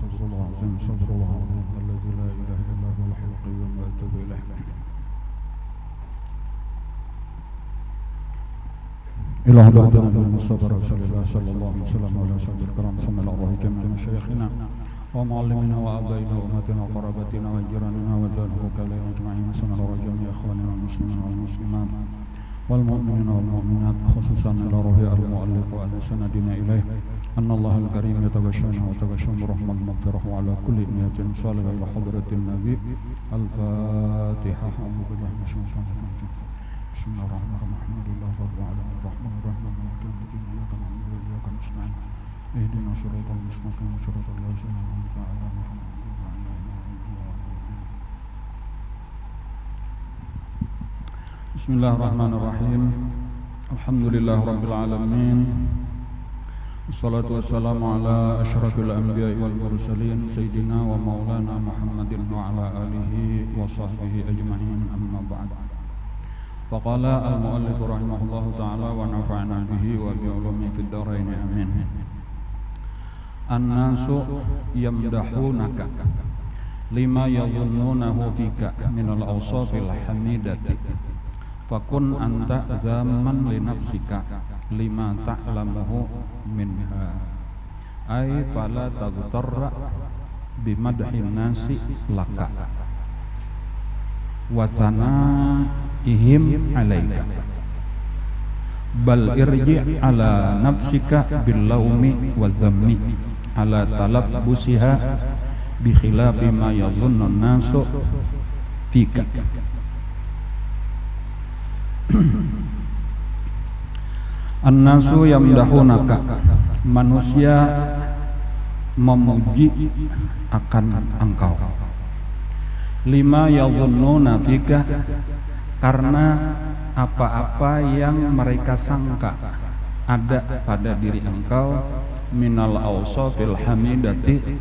استغفر الله العظيم استغفر الله العظيم الذي لا اله الا هو الحي القيوم واتوب اليه. إلى حضرتنا المصطفى رسول الله صلى الله عليه وسلم وعلى صحبه الكرام ثم إلى الله جميع مشايخنا ومعلمنا وآبائنا وأمتنا وقرابتنا وجيراننا وذوي الوكلاء أجمعين ثم إلى جميع إخواننا المسلمين والمسلمات والمؤمنين والمؤمنات خصوصا إلى روح المؤلف وأهل سندنا إليه أن الله الكريم يتغشانا وتغشانا برحمة المغفرة وعلى كل نية صالحة إلى حضرة النبي. الفاتحة. أعوذ بالله من الشيطان الرجيم. بسم الله الرحمن الرحيم. الحمد لله رب العالمين الرحمن الرحيم مالك يوم الدين إياك نعبد وإياك نستعين اهدنا الصراط المستقيم صراط الذين أنعمت عليهم غير المغضوب عليهم ولا الضالين. بسم الله الرحمن الرحيم. الحمد لله رب العالمين والصلاة والسلام على أشرف الأنبياء والمرسلين سيدنا ومولانا محمد وعلى آله وصحبه أجمعين. أما بعد. فقال المؤلف رحمه الله تعالى ونفعنا به وبعلومه في الدارين آمين. الناس يمدحونك لما يظنونه فيك من الأوصاف الحميدة فكن أنت ذاما لنفسك لما تعلمه منها أي فلا تغتر بمدح الناس لك وثنائهم عليك بل ارجع على نفسك باللوم والذم على تلبسها بخلاف ما يظن الناس فيك. An-nasu yamdahunaka, manusia memuji akan engkau. Lima yadhunnuna fika, karena apa-apa yang mereka sangka ada pada diri engkau minal awsafil hamidati,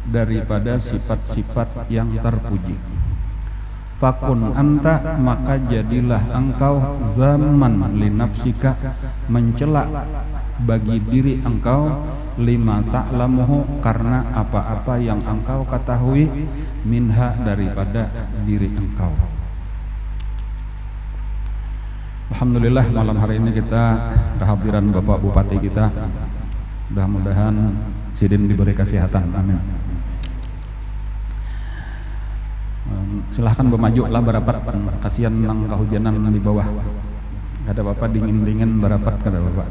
daripada sifat-sifat yang terpuji. Fakun anta, maka jadilah engkau zaman li nafsika, mencela bagi diri engkau, lima ta'lamuhu, karena apa-apa yang engkau ketahui, minha, daripada diri engkau. Alhamdulillah, malam hari ini kita kehadiran Bapak Bupati kita. Mudah-mudahan Sidin diberi kesehatan, amin. Silahkan bermaju lah berapat, kasihan nang kehujanan di bawah. Ada bapak dingin-dingin berapat kada bapak.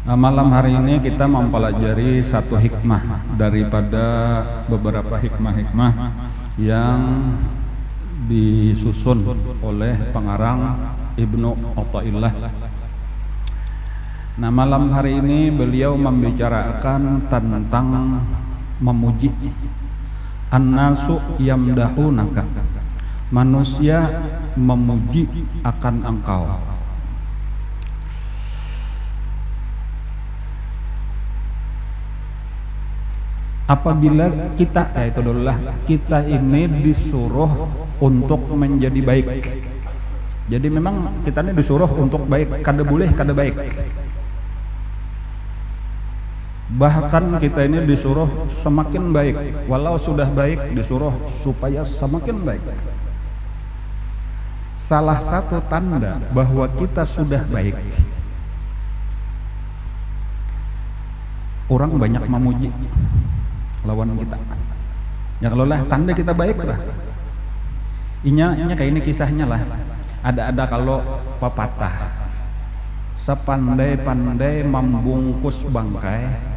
Malam hari ini kita mempelajari satu hikmah daripada beberapa hikmah-hikmah yang disusun oleh pengarang Ibnu Athaillah. Nah, malam hari ini beliau membicarakan tentang memuji. An-nasu yamdahunaka, manusia memuji akan engkau. Apabila kita, yaitu adalah kita ini disuruh untuk menjadi baik. Jadi memang kita ini disuruh untuk baik, kada boleh kada baik. Bahkan kita ini disuruh semakin baik, walau sudah baik disuruh supaya semakin baik. Salah satu tanda bahwa kita sudah baik, orang banyak memuji lawan kita. Ya kalau lah tanda kita baik lah. Inya kayak ini kisahnya lah. Ada kalau pepatah, sepandai-pandai membungkus bangkai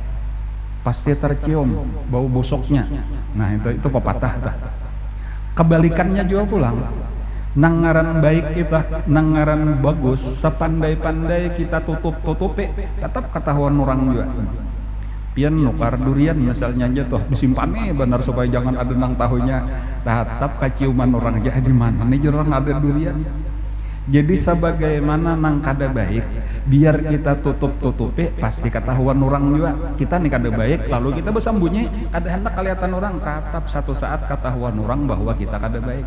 pasti tercium bau busuknya. Nah itu pepatah. Kebalikannya juga pulang. Nangaran baik kita, nangaran bagus, sepandai-pandai kita tutup-tutupi, tetap ketahuan orang juga. Pian nukar durian misalnya aja tuh disimpan nih benar supaya jangan ada nang tahunya, tetap kaciuman orang aja di mana nih orang ada durian. Jadi sebagaimana nang kada baik, biar kita tutup-tutupi pasti ketahuan orang juga. Kita nih kada baik, lalu kita bersembunyi, kada hendak kelihatan orang. Tetap satu saat ketahuan orang bahwa kita kada baik.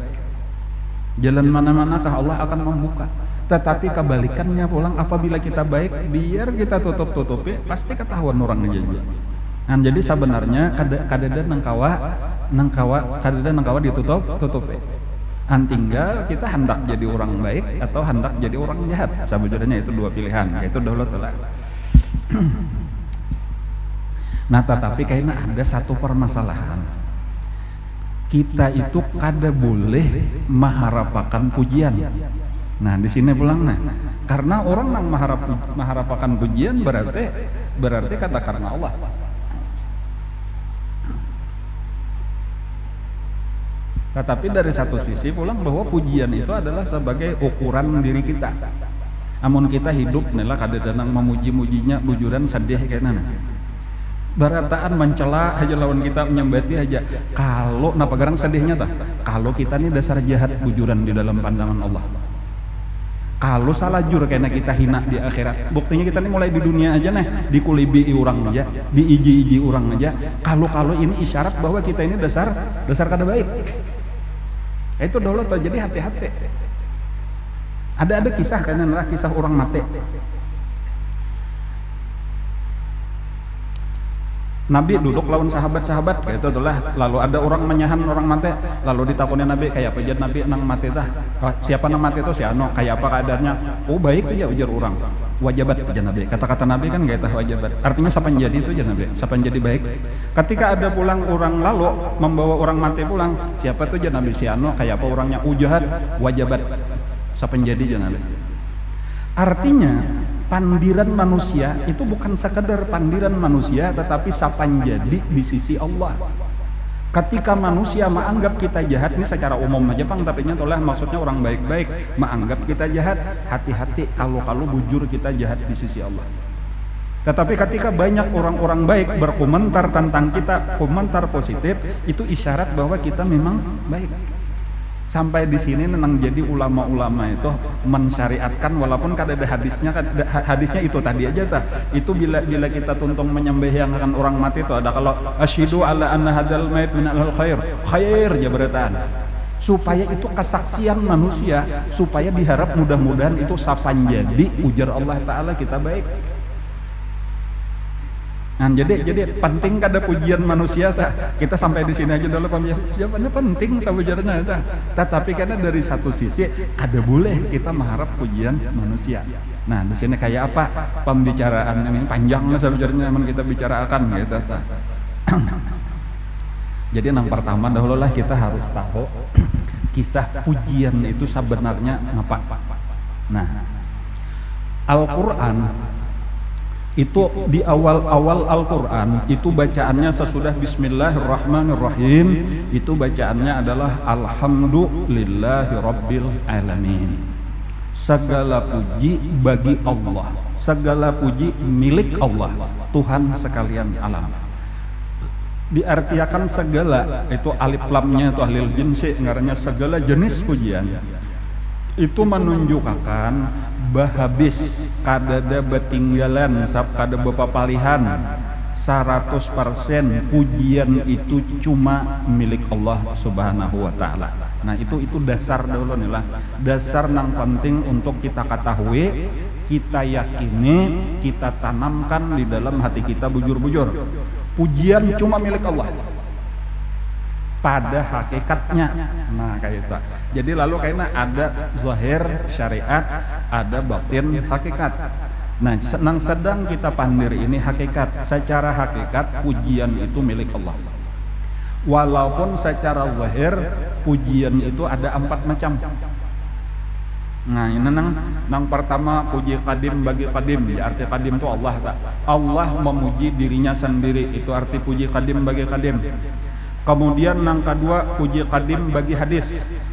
Jalan mana-manakah Allah akan membuka. Tetapi kebalikannya pulang, apabila kita baik, biar kita tutup-tutupi, pasti ketahuan orang aja. Nah, jadi sebenarnya kadada nangkawa ditutup-tutupi. Tinggal kita hendak jadi orang baik atau hendak jadi orang jahat. Sebenarnya itu dua pilihan, itu dahulu telah. Nah, tetapi kayaknya ada satu permasalahan. Kita itu kada boleh mengharapkan pujian. Nah, di sini pulang karena orang yang mengharapkan pujian berarti kata karena Allah. Tetapi dari satu sisi pulang bahwa pujian itu adalah sebagai ukuran diri kita. Amun kita hidup nela kadang-kadang memuji-mujinya bujuran sedih kayak nana. Barataan mencela aja lawan kita, menyembati aja. Kalau napa garang sedihnya tah? Kalau kita nih dasar jahat bujuran di dalam pandangan Allah. Kalau salah jur karena kita hina di akhirat. Buktinya kita nih mulai di dunia aja nih dikulibi orang aja, diiji-iji orang aja. Kalau ini isyarat bahwa kita ini dasar kada baik. Itu dulu tuh, jadi hati-hati. Ada kisah karena kisah orang mati. Nabi duduk lawan sahabat-sahabat kayak itu itulah, lalu ada orang menyahan orang mati, lalu ditakuni Nabi kayak apa jadi Nabi nang mati tah, siapa nang mati itu si Ano, kayak apa keadaannya? Oh baik ya ujar orang, wajabat aja Nabi. Kata-kata Nabi kan gak tahu wajabat, artinya siapa yang jadi itu aja Nabi, siapa yang jadi baik. Ketika ada pulang orang lalu membawa orang mati pulang, siapa tuh aja Nabi, si Ano, kayak apa orangnya? Ujahat, wajabat, siapa yang jadi aja Nabi. Artinya pandiran manusia itu bukan sekadar pandiran manusia, tetapi sapan jadi di sisi Allah. Ketika manusia menganggap kita jahat, ini secara umum aja Pang, tapi nyatoleh maksudnya orang baik-baik menganggap kita jahat, hati-hati kalau bujur kita jahat di sisi Allah. Tetapi ketika banyak orang-orang baik berkomentar tentang kita, komentar positif, itu isyarat bahwa kita memang baik. Sampai di sini nenang jadi ulama-ulama itu mensyariatkan, walaupun kada ada hadisnya itu tadi aja tah. Itu bila kita tuntung menyembahyangan orang mati itu ada kalau asyhadu ala anna hadzal mayit min khair jabarataan. Supaya itu kesaksian manusia, supaya diharap mudah-mudahan itu sapan jadi ujar Allah Ta'ala kita baik. Nah, jadi penting kada pujian manusia tah. Kita sampai di sini aja dulu jawabannya penting sebenarnya tah. Tetapi karena dari satu sisi kada boleh kita mengharap pujian manusia. Nah, di sini kayak apa pembicaraan ini panjang lah sebenarnya yang kita bicarakan gitu tah. Jadi yang pertama dahulu lah kita harus tahu kisah pujian itu sebenarnya apa. Nah, Al-Qur'an itu di awal-awal Al-Quran itu bacaannya sesudah Bismillahirrahmanirrahim, itu bacaannya adalah Alhamdulillahi Rabbil Alamin. Segala puji bagi Allah, segala puji milik Allah, Tuhan sekalian alam. Diartikan segala, itu alif lamnya itu ahlil jinsi, ngarannya segala jenis pujian. Itu menunjukkan bahabis kadada betinggalan sab kada bepapalihan 100% pujian itu cuma milik Allah Subhanahu wa taala. Nah, itu dasar dulu nih lah. Dasar yang penting untuk kita ketahui, kita yakini, kita tanamkan di dalam hati kita bujur-bujur. Pujian cuma milik Allah. Pada hakikatnya, nah kayak itu. Jadi lalu kayaknya ada zahir syariat, ada batin hakikat. Nah, sedang kita pandir ini hakikat. Secara hakikat pujian itu milik Allah. Walaupun secara zahir pujian itu ada 4 macam. Nah, ini nang pertama puji qadim bagi qadim. Ya, arti qadim itu Allah tak. Allah memuji dirinya sendiri, itu arti puji qadim bagi qadim. Kemudian yang kedua puji qadim bagi hadis.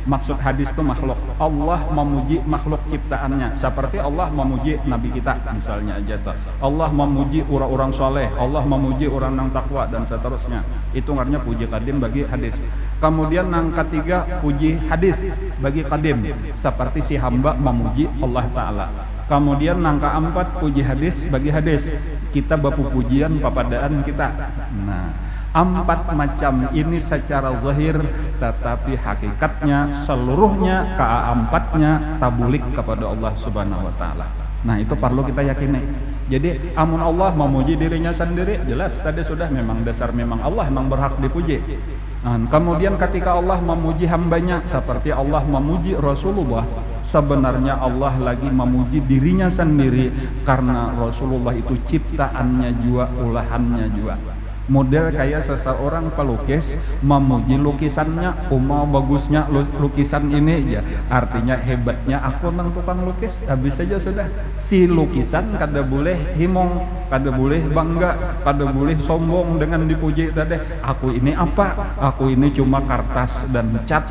Maksud hadis itu makhluk. Allah memuji makhluk ciptaannya. Seperti Allah memuji Nabi kita misalnya aja tuh. Allah memuji orang-orang soleh. Allah memuji orang yang takwa dan seterusnya. Itu artinya puji qadim bagi hadis. Kemudian yang ketiga puji hadis bagi qadim. Seperti si hamba memuji Allah Ta'ala. Kemudian yang keempat puji hadis bagi hadis. Kita bapu pujian papadaan kita. Nah, Empat macam ini secara zahir, tetapi hakikatnya seluruhnya keempatnya tabulik kepada Allah Subhanahu wa taala. Nah, itu perlu kita yakini. Jadi amun Allah memuji dirinya sendiri, jelas tadi sudah memang dasar memang Allah yang berhak dipuji. Nah, kemudian ketika Allah memuji hambanya seperti Allah memuji Rasulullah, sebenarnya Allah lagi memuji dirinya sendiri karena Rasulullah itu ciptaannya juga, ulahannya juga. Model kayak seseorang pelukis memuji lukisannya, bagusnya lukisan ini ya, artinya hebatnya aku nang tukang lukis. Habis saja sudah. Si lukisan kada boleh himong, kada boleh bangga, kada boleh sombong dengan dipuji tadi. Aku ini apa? Aku ini cuma kertas dan cat,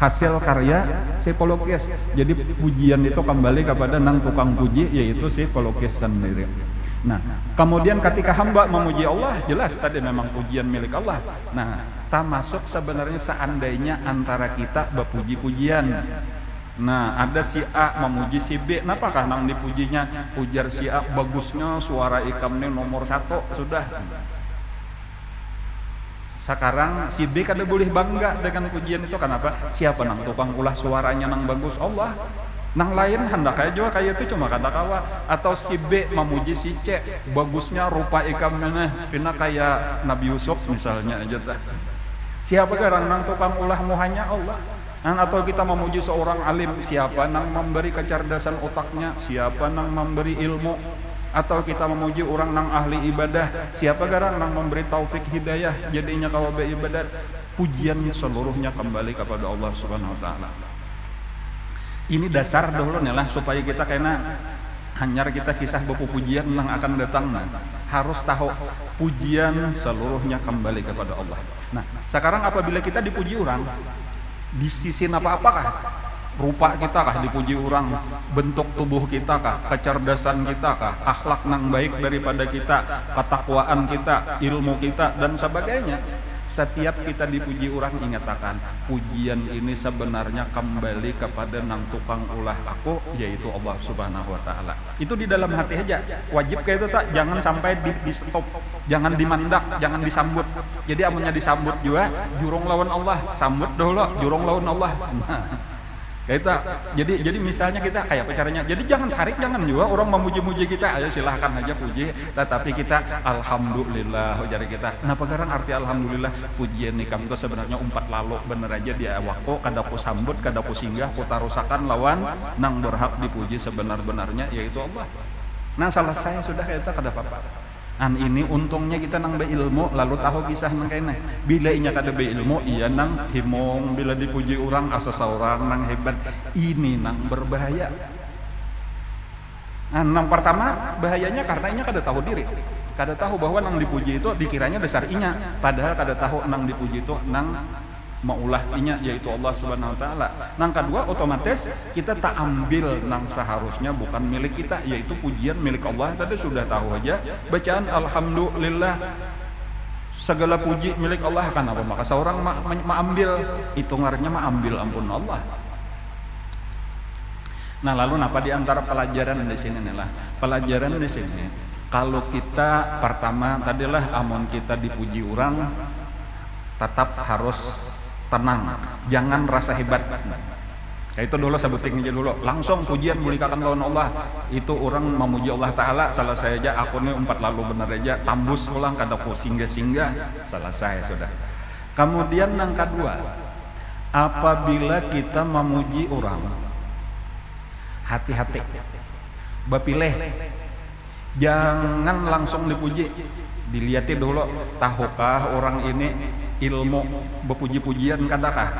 hasil karya si pelukis. Jadi pujian itu kembali kepada nang tukang puji, yaitu si pelukis sendiri. Nah, kemudian ketika hamba memuji Allah, jelas tadi memang pujian milik Allah. Nah, termasuk sebenarnya seandainya antara kita berpuji-pujian. Nah, ada si A memuji si B, napakah nang dipujinya? Pujar si A, bagusnya suara ikamnya nomor 1, sudah. Sekarang si B kada boleh bangga dengan pujian itu. Kenapa? Siapa nang tukang ulah suaranya nang bagus? Allah. Nang lain hendak kayak juga kayak itu cuma kata kawa. Atau si B memuji si C, bagusnya rupa ikamnya pina kayak Nabi Yusuf misalnya aja tah. Siapa garang nang tukang ulah muhanya? Allah. Atau kita memuji seorang alim, siapa nang memberi kecerdasan otaknya? Siapa nang memberi ilmu? Atau kita memuji orang nang ahli ibadah, siapa garang nang memberi taufik hidayah jadinya kawabe ibadat? Pujian seluruhnya kembali kepada Allah Subhanahu wa taala. Ini dasar dulu nih lah supaya kita kena hanyar kita kisah bapu pujian yang akan datang. Nah, harus tahu pujian seluruhnya kembali kepada Allah. Nah, sekarang apabila kita dipuji orang, di sisi apa-apakah? Rupa kita kah dipuji orang, bentuk tubuh kita kah, kecerdasan kita kah, akhlak nang baik daripada kita, ketakwaan kita, ilmu kita dan sebagainya. Setiap kita dipuji orang, ingatakan pujian ini sebenarnya kembali kepada nang tukang ulah aku, yaitu Allah Subhanahu wa taala. Itu di dalam hati aja. Wajib kayak itu tak, jangan sampai di stop, jangan dimandak, jangan disambut. Jadi amunnya disambut juga jurung lawan Allah, sambut dulu jurung lawan Allah. Kita, jadi misalnya kita kayak apa caranya? Jadi jangan sarik, jangan juga orang memuji-muji kita, ayo silahkan aja puji, tetapi kita alhamdulillah ujar kita. Kenapa garang arti alhamdulillah? Pujian nih kamu tuh sebenarnya umpat lalu bener aja dia waktu kada ku sambut, kada ku singgah, ku tarusakan lawan nang berhak dipuji sebenar-benarnya yaitu Allah. Nah, salah saya sudah kita kada apa-apa. Ini untungnya kita nang beilmu lalu tahu kisah nang kene. Bila inya kada beilmu iya nang himong, bila dipuji orang asa seorang nang hebat, ini nang berbahaya. Nang pertama bahayanya karena inya kada tahu diri. Kada tahu bahwa nang dipuji itu dikiranya besar inya, padahal kada tahu nang dipuji itu nang maulah inya yaitu Allah Subhanahu wa taala. Nang kedua otomatis kita tak ambil nang seharusnya bukan milik kita, yaitu pujian milik Allah. Tadi sudah tahu aja bacaan alhamdulillah segala puji milik Allah. Kan apa maka seorang ambil itu ngarnya ambil ampun Allah. Nah, lalu apa di antara pelajaran di sini nih lah? Pelajaran di sini kalau kita pertama tadilah amun kita dipuji orang tetap harus tenang, jangan rasa hebat. Itu dulu sebutin aja dulu. Langsung pujian muliakan lawan Allah. Itu orang memuji Allah Ta'ala, selesai aja akunnya umpat lalu bener aja, tambus ulang kada ku singgah-singgah, selesai sudah. Kemudian yang kedua, apabila kita memuji orang, hati-hati, bapilih, jangan langsung dipuji. Dilihatin dulu, tahukah orang ini ilmu berpuji-pujian kadakah?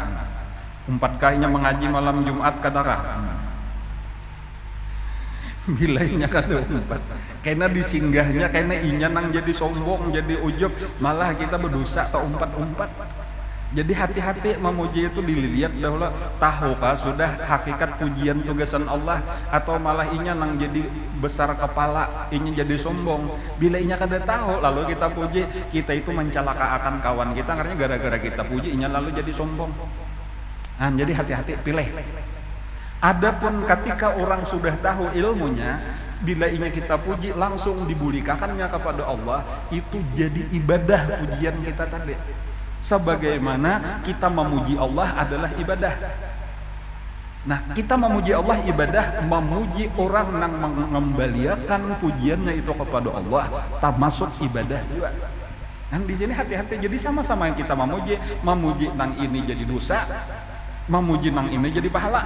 Umpat kainya mengaji malam Jumat kadakah? Bilainya kada umpat. Karena disinggahnya, karena inya nang jadi sombong, jadi ujub, malah kita berdosa tak umpat-umpat. Jadi hati-hati memuji itu dilihat dahulu, tahukah sudah hakikat pujian tugasan Allah, atau malah inya nang jadi besar kepala, inya jadi sombong. Bila inya kada tahu lalu kita puji, kita itu mencelakakan kawan kita karena gara-gara kita puji inya lalu jadi sombong. Nah, jadi hati-hati pilih. Adapun ketika orang sudah tahu ilmunya, bila ingin kita puji langsung dibulikakannya kepada Allah, itu jadi ibadah pujian kita tadi. Sebagaimana kita memuji Allah adalah ibadah. Nah, kita memuji Allah ibadah, memuji orang yang mengembalikan pujiannya itu kepada Allah termasuk ibadah juga. Dan di sini hati-hati, jadi sama-sama yang kita memuji nang ini jadi dosa, memuji nang ini jadi pahala.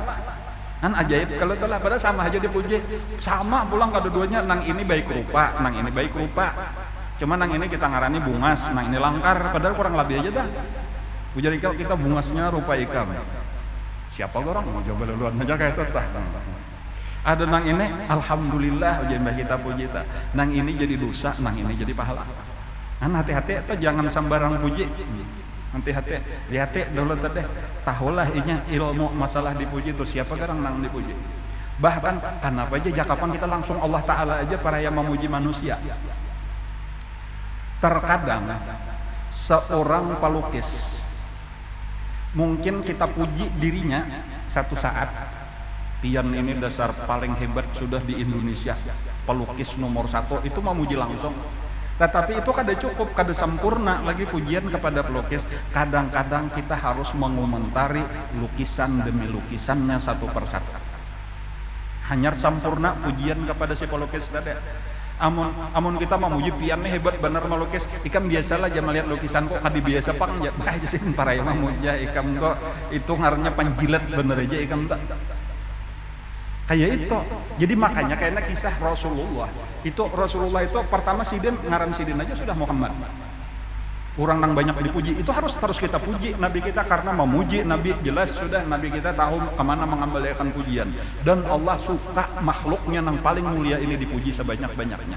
Kan ajaib kalau telah pada sama aja dipuji, sama pulang kedua-duanya, nang ini baik rupa, nang ini baik rupa. Cuma nang ini kita ngarani bungas, nang ini langkar, padahal kurang lebih aja dah. Ujar kita bungasnya rupa ikan. Siapa orang mau coba luar aja kayak itu tah. Ada nang ini alhamdulillah ujian mbah kita puji ta. Nang ini jadi dosa, nang ini jadi pahala. Kan hati-hati itu jangan sembarang puji. Hati-hati, lihat dulu tadi. Tahulah inya ilmu masalah dipuji itu siapa orang nang dipuji. Bahkan kenapa aja jakapan kita langsung Allah Ta'ala aja para yang memuji manusia. Terkadang seorang pelukis mungkin kita puji dirinya satu saat, pian ini dasar paling hebat sudah di Indonesia, pelukis nomor 1, itu memuji langsung. Tetapi itu kada cukup, kada sempurna lagi pujian kepada pelukis. Kadang-kadang kita harus mengomentari lukisan demi lukisannya satu persatu. Hanya sempurna pujian kepada si pelukis tadi. Amun kita memuji pian nih hebat benar melukis, ikam biasalah aja melihat lukisan kok kadi biasa pang ya aja sih para yang memuji ikam kok itu ngarnya panjilat bener aja ikam tak kayak itu. Jadi makanya kayaknya kisah Rasulullah itu pertama sidin ngaran sidin aja sudah Muhammad, orang yang banyak dipuji itu harus terus kita puji Nabi kita, karena memuji Nabi jelas sudah Nabi kita tahu kemana mengembalikan pujian, dan Allah suka makhluknya yang paling mulia ini dipuji sebanyak-banyaknya.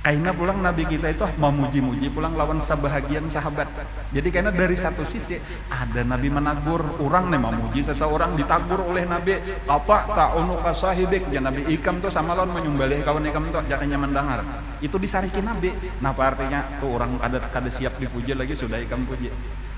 Karena pulang Nabi kita itu memuji-muji pulang lawan sebahagian sahabat. Jadi karena dari satu sisi ada Nabi menagur orang nih memuji seseorang, ditagur oleh Nabi apa ta'unuka sahibik ya Nabi ikam tuh sama lawan menyumbalih kawan ikam tuh jakanya mendengar itu disarikin Nabi. Nah apa artinya tuh orang kada siap dipuji lagi sudah ikam puji.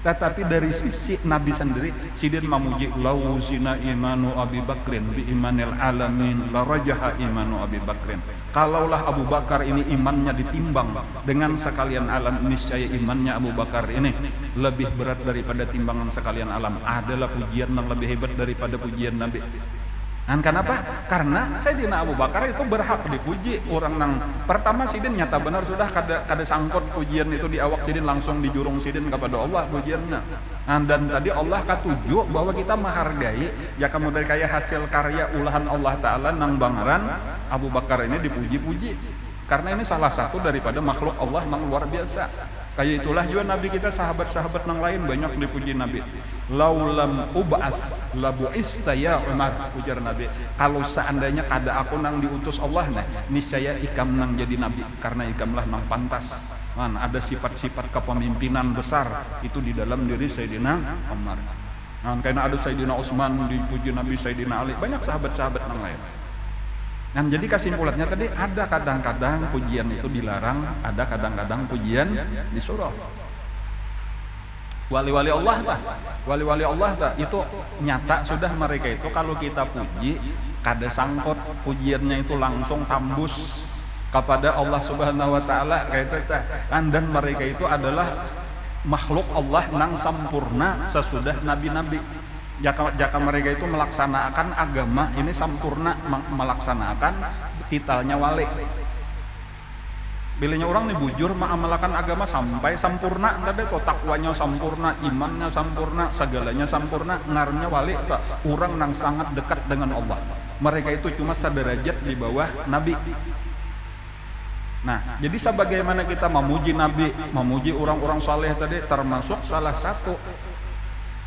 Tetapi dari sisi Nabi sendiri sidin memuji lauzina imanu Abi Bakrin bi imanil alamin la rajaha imanu Abi Bakrin. Kalaulah Abu Bakar ini imannya ditimbang dengan sekalian alam, niscaya imannya Abu Bakar ini lebih berat daripada timbangan sekalian alam. Adalah pujian yang lebih hebat daripada pujian Nabi. Dan kenapa? Karena Sayyidina Abu Bakar itu berhak dipuji. Orang yang pertama sidin nyata benar sudah kada sangkut pujian itu di awak sidin, langsung dijurung sidin kepada Allah pujiannya. Dan tadi Allah katuju bahwa kita menghargai ya kamu dari kaya hasil karya ulahan Allah Ta'ala nang bangaran Abu Bakar ini dipuji-puji. Karena ini salah satu daripada makhluk Allah yang luar biasa. Kayak itulah juga Nabi kita, sahabat-sahabat yang lain banyak dipuji Nabi. Laulam ub'as labu'ista ya Umar, ujar Nabi. Kalau seandainya kada aku nang diutus Allah nah, niscaya ikam nang jadi Nabi, karena ikamlah nang pantas. Man, ada sifat-sifat kepemimpinan besar itu di dalam diri Sayyidina Umar. Nah, karena ada Sayyidina Utsman dipuji Nabi, Sayyidina Ali, banyak sahabat-sahabat yang lain. Nah, jadi kesimpulannya tadi ada kadang-kadang pujian itu dilarang, ada kadang-kadang pujian disuruh. Wali-wali Allah itu nyata sudah mereka itu kalau kita puji kada sangkut pujiannya itu langsung tembus kepada Allah Subhanahu wa taala kayak itu. Dan mereka itu adalah makhluk Allah nang sempurna sesudah nabi-nabi. Jika mereka itu melaksanakan agama ini sempurna, melaksanakan titelnya wali. Bilanya orang nih bujur mengamalkan agama sampai sempurna, tapi to takwanya sempurna, imannya sempurna, segalanya sempurna, ngarnya wali tak orang yang sangat dekat dengan Allah. Mereka itu cuma sederajat di bawah nabi. Nah, jadi sebagaimana kita memuji nabi, memuji orang-orang saleh tadi termasuk salah satu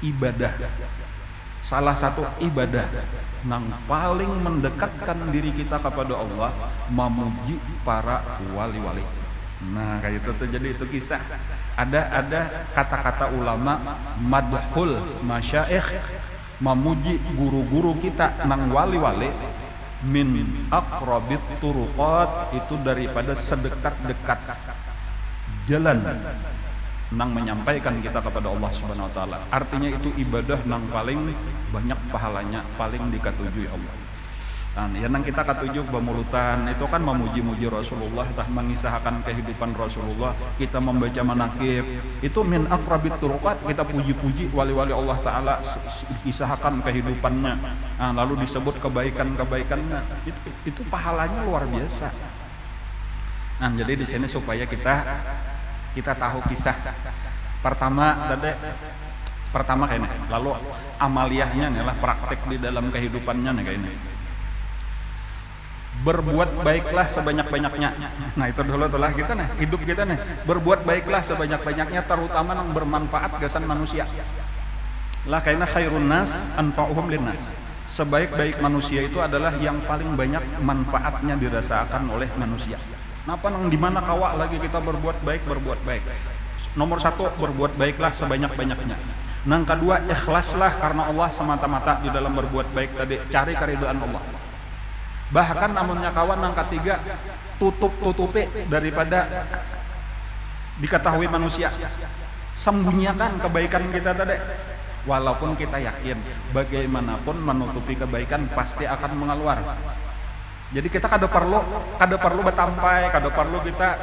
ibadah. Salah satu ibadah yang paling mendekatkan diri kita kepada Allah, memuji para wali-wali. Nah, kayak itu tuh, jadi itu kisah. Ada kata-kata ulama madhul masyaikh, memuji guru-guru kita nang wali-wali, min aqrabit turuqat, itu daripada sedekat-dekat jalan nang menyampaikan kita kepada Allah Subhanahu wa taala. Artinya itu ibadah nang paling banyak pahalanya, paling dikatujui Allah. Yang kita ketujuh pemulutan itu kan memuji-muji Rasulullah, tah mengisahkan kehidupan Rasulullah, kita membaca manaqib, itu min aqrabit turuqat, kita puji-puji wali-wali Allah Ta'ala, kisahkan kehidupannya, lalu disebut kebaikan-kebaikannya, itu pahalanya luar biasa. Jadi di sini supaya kita tahu kisah pertama kayaknya, lalu amaliyahnya adalah praktek di dalam kehidupannya kayaknya. Berbuat baiklah sebanyak-banyaknya. Nah itu dulu telah kita hidup kita berbuat baiklah sebanyak-banyaknya, terutama yang bermanfaat gasan manusia. Lah karena khairun nas anfa'uhum linnas. Sebaik-baik manusia itu adalah yang paling banyak manfaatnya dirasakan oleh manusia. Napa nang di mana kawak lagi kita berbuat baik. Nomor satu, berbuat baiklah sebanyak-banyaknya. Nang kedua, ikhlaslah karena Allah semata-mata di dalam berbuat baik tadi, cari keridhaan Allah. Bahkan namunnya kawan yang ketiga, tutup-tutupi daripada diketahui manusia, sembunyikan kebaikan kita tadi. Walaupun kita yakin bagaimanapun menutupi kebaikan pasti akan mengeluar. Jadi kita kada perlu betampai, kada perlu kita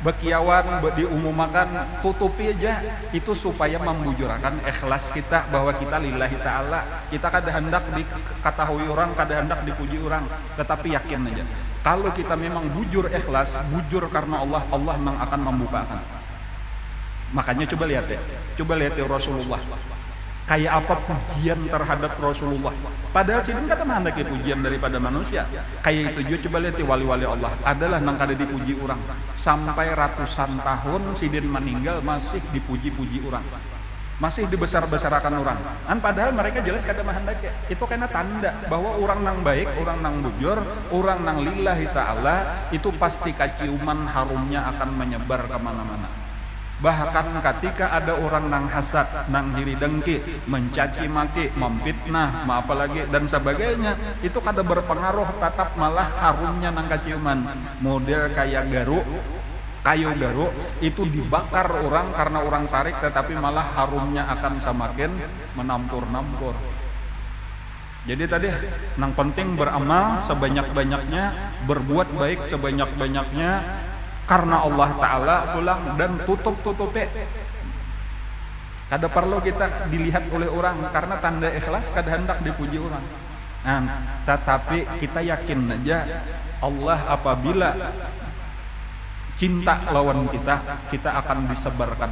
bekiawan, diumumkan, tutupi aja itu supaya membujurkan ikhlas kita bahwa kita lillahi ta'ala. Kita kada hendak diketahui orang, kada hendak dipuji orang, tetapi yakin aja kalau kita memang bujur ikhlas, bujur karena Allah, Allah memang akan membukakan. Makanya coba lihat ya Rasulullah, kayak apa pujian terhadap Rasulullah. Padahal sidin kata menghendaki pujian daripada manusia. Kayak itu juga coba lihat wali-wali Allah adalah nang kada dipuji orang. Sampai ratusan tahun sidin meninggal masih dipuji-puji orang, masih dibesar-besarkan orang. Padahal mereka jelas kada menghendaki. Itu karena tanda bahwa orang nang baik, orang nang bujur, orang nang lillahi ta'ala, itu pasti kaciuman harumnya akan menyebar kemana-mana. Bahkan ketika ada orang nang hasad, nang diri dengki, mencaci maki, memfitnah, apalagi dan sebagainya, itu kada berpengaruh, tetap malah harumnya nang kaciuman. Model kayak kayu garu itu dibakar orang karena orang sarik, tetapi malah harumnya akan semakin menampur-nampur. Jadi tadi nang penting beramal sebanyak-banyaknya, berbuat baik sebanyak-banyaknya karena Allah Ta'ala pulang, dan tutup-tutupi. Kada perlu kita dilihat oleh orang, karena tanda ikhlas kada hendak dipuji orang. Tetapi kita yakin aja Allah apabila cinta lawan kita akan disebarkan.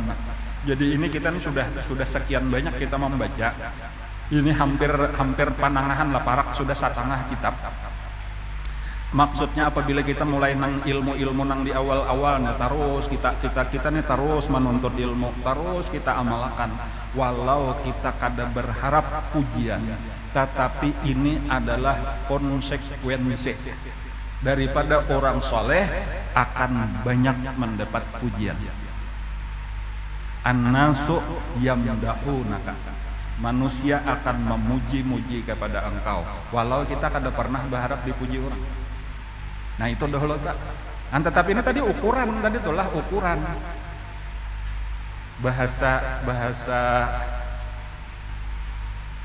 Jadi ini kita sudah sekian banyak kita membaca. Ini hampir panangahan lah, parak sudah satangah kitab. Maksudnya apabila kita mulai nang ilmu nang di awal-awalnya, terus kita nih terus menuntut ilmu, terus kita amalkan, walau kita kada berharap pujian, tetapi ini adalah konsekuensi daripada orang soleh akan banyak mendapat pujian. An-nasu yamdahunaka, manusia akan memuji-muji kepada engkau, walau kita kada pernah berharap dipuji orang. Nah itu dahulu tak. Tetapi ini tadi ukuran, tadi itulah ukuran bahasa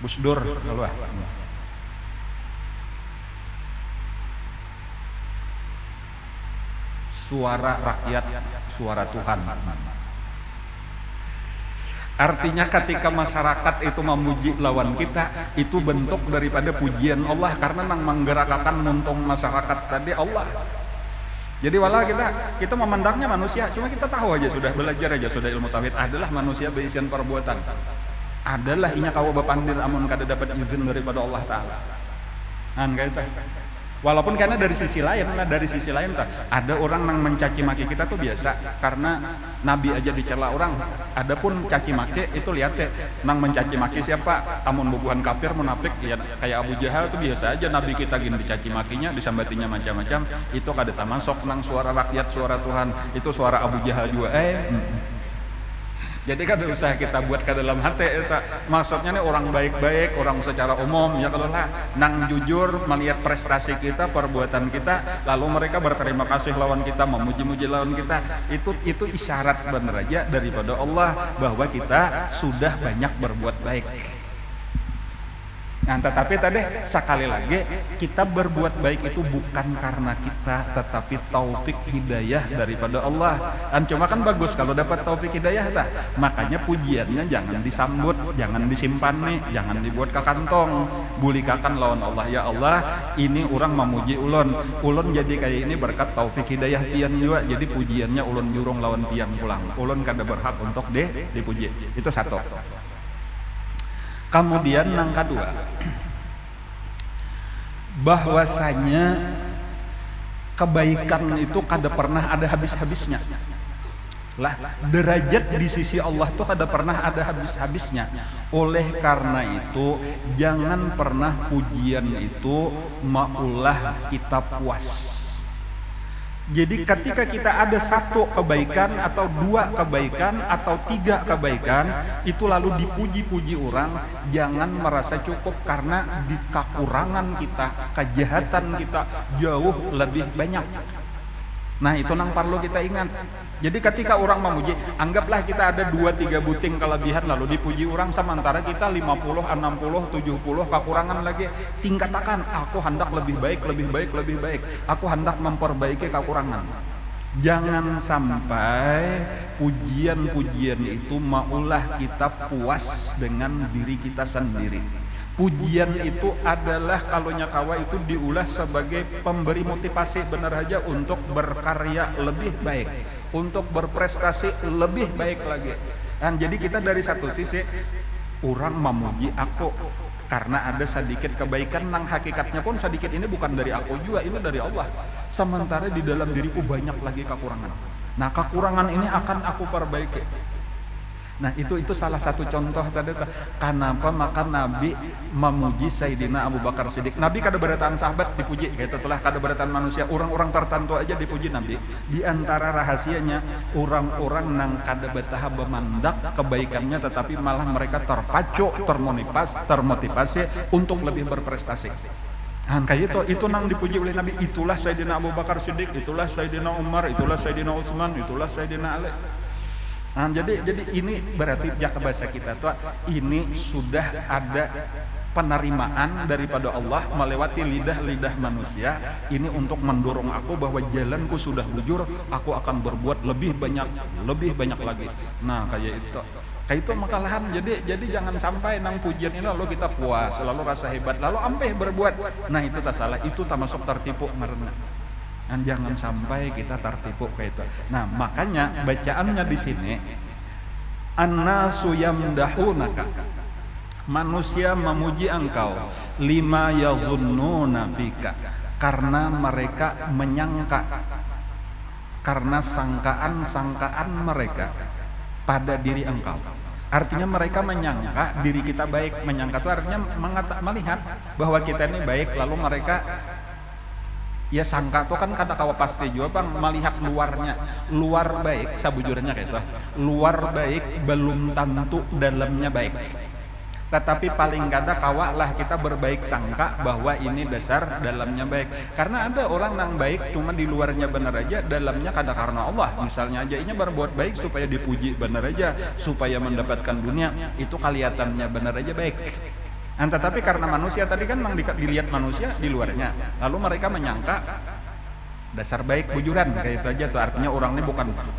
Gus Dur kalau suara rakyat, suara Tuhan. Artinya ketika masyarakat itu memuji lawan kita, itu bentuk daripada pujian Allah, karena nang menggerakkan muntung masyarakat tadi Allah. Jadi walau kita memandangnya manusia, cuma kita tahu aja, sudah belajar aja, sudah ilmu tauhid adalah manusia berisian perbuatan. Adalah inya kau bapandir amun kada dapat izin daripada Allah Ta'ala. Walaupun karena dari sisi lain ada orang yang mencaci maki kita tuh biasa, karena Nabi aja dicela orang. Adapun caci maki itu lihat nang mencaci maki siapa, amun bubuhan kafir munafik ya kayak Abu Jahal tuh biasa aja, Nabi kita gini dicaci makinya, disambatinya macam-macam, itu kada tamasok nang suara rakyat, suara Tuhan, itu suara Abu Jahal juga. Jadi kan usaha kita buat ke dalam hati itu. Maksudnya nih orang baik-baik, orang secara umum ya, kalau lah nang jujur melihat prestasi kita, perbuatan kita, lalu mereka berterima kasih lawan kita, memuji-muji lawan kita, itu isyarat bener aja daripada Allah bahwa kita sudah banyak berbuat baik. Nah, tetapi tadi sekali lagi kita berbuat baik itu bukan karena kita, tetapi taufik hidayah daripada Allah. Cuma kan bagus kalau dapat taufik hidayah tah. Makanya pujiannya jangan disambut, jangan disimpan nih, jangan dibuat ke kantong. Bulikakan lawan Allah, ya Allah, ini orang memuji ulun. Ulun jadi kayak ini berkat taufik hidayah pian juga. Jadi pujiannya ulun jurung lawan pian pulang. Ulun kada berhak untuk dipuji. Itu satu. Kemudian yang kedua, bahwasanya kebaikan itu kada pernah ada habis-habisnya. Lah, derajat di sisi Allah tuh kada pernah ada habis-habisnya. Oleh karena itu, jangan pernah pujian itu maulah kita puas. Jadi ketika kita ada satu kebaikan atau dua kebaikan atau tiga kebaikan, itu lalu dipuji-puji orang, jangan merasa cukup karena di kekurangan kita, kejahatan kita jauh lebih banyak. Nah, itu nang perlu kita ingat. Jadi ketika orang memuji, anggaplah kita ada 2-3 buting kelebihan lalu dipuji orang, sementara kita 50, 60, 70 kekurangan lagi. Tingkatkan, aku hendak lebih baik, lebih baik, lebih baik. Aku hendak memperbaiki kekurangan. Jangan sampai pujian-pujian itu maulah kita puas dengan diri kita sendiri. Pujian itu adalah kalau nyakawa itu diulah sebagai pemberi motivasi benar aja untuk berkarya lebih baik, untuk berprestasi lebih baik lagi. Dan jadi kita dari satu sisi orang memuji aku karena ada sedikit kebaikan, nang hakikatnya pun sedikit ini bukan dari aku juga, ini dari Allah. Sementara di dalam diriku banyak lagi kekurangan. Nah, kekurangan ini akan aku perbaiki. Nah, itu salah satu contoh tadi. Kenapa maka Nabi memuji Sayyidina Abu Bakar Siddiq. Nabi kada berataan sahabat dipuji, kayak itulah kada berataan manusia. Orang-orang tertentu aja dipuji Nabi. Di antara rahasianya orang-orang nang kada betah memandak kebaikannya, tetapi malah mereka terpacu, termotivasi untuk lebih berprestasi. Nah, kayak itu nang dipuji oleh Nabi. Itulah Sayyidina Abu Bakar Siddiq, itulah Sayyidina Umar, itulah Sayyidina Utsman, itulah Sayyidina Ali. Nah, jadi ini berarti jaka bahasa kita tuh ini sudah ada penerimaan daripada Allah melewati lidah-lidah manusia ini untuk mendorong aku bahwa jalanku sudah bujur, aku akan berbuat lebih banyak lagi. Nah, kayak itu makalahan. Jadi jangan sampai nang pujian ini lalu kita puas, lalu rasa hebat, lalu ampeh berbuat. Nah, itu tak salah, itu tak masuk tertipu karena. Dan jangan sampai kita tertipu kayak itu. Nah, makanya bacaannya di sini annasu yamdahunaka, manusia memuji engkau, lima yazunnuna fika, karena mereka menyangka, karena sangkaan mereka pada diri engkau. Artinya mereka menyangka diri kita baik. Menyangka itu artinya melihat bahwa kita ini baik, lalu mereka ya sangka itu kan kada kawa pasti juga bang, melihat luar baik sabujurnya kayak itu. Luar baik belum tentu dalamnya baik. Tetapi paling kada kawa lah kita berbaik sangka bahwa ini dasar dalamnya baik. Karena ada orang yang baik cuma di luarnya benar aja, dalamnya kada karena Allah. Misalnya aja ini berbuat baik supaya dipuji benar aja, supaya mendapatkan dunia, itu kelihatannya benar aja baik. Tetapi karena manusia tadi kan memang dilihat manusia di luarnya, lalu mereka menyangka dasar baik bujuran kayak itu aja tuh. Artinya orang ini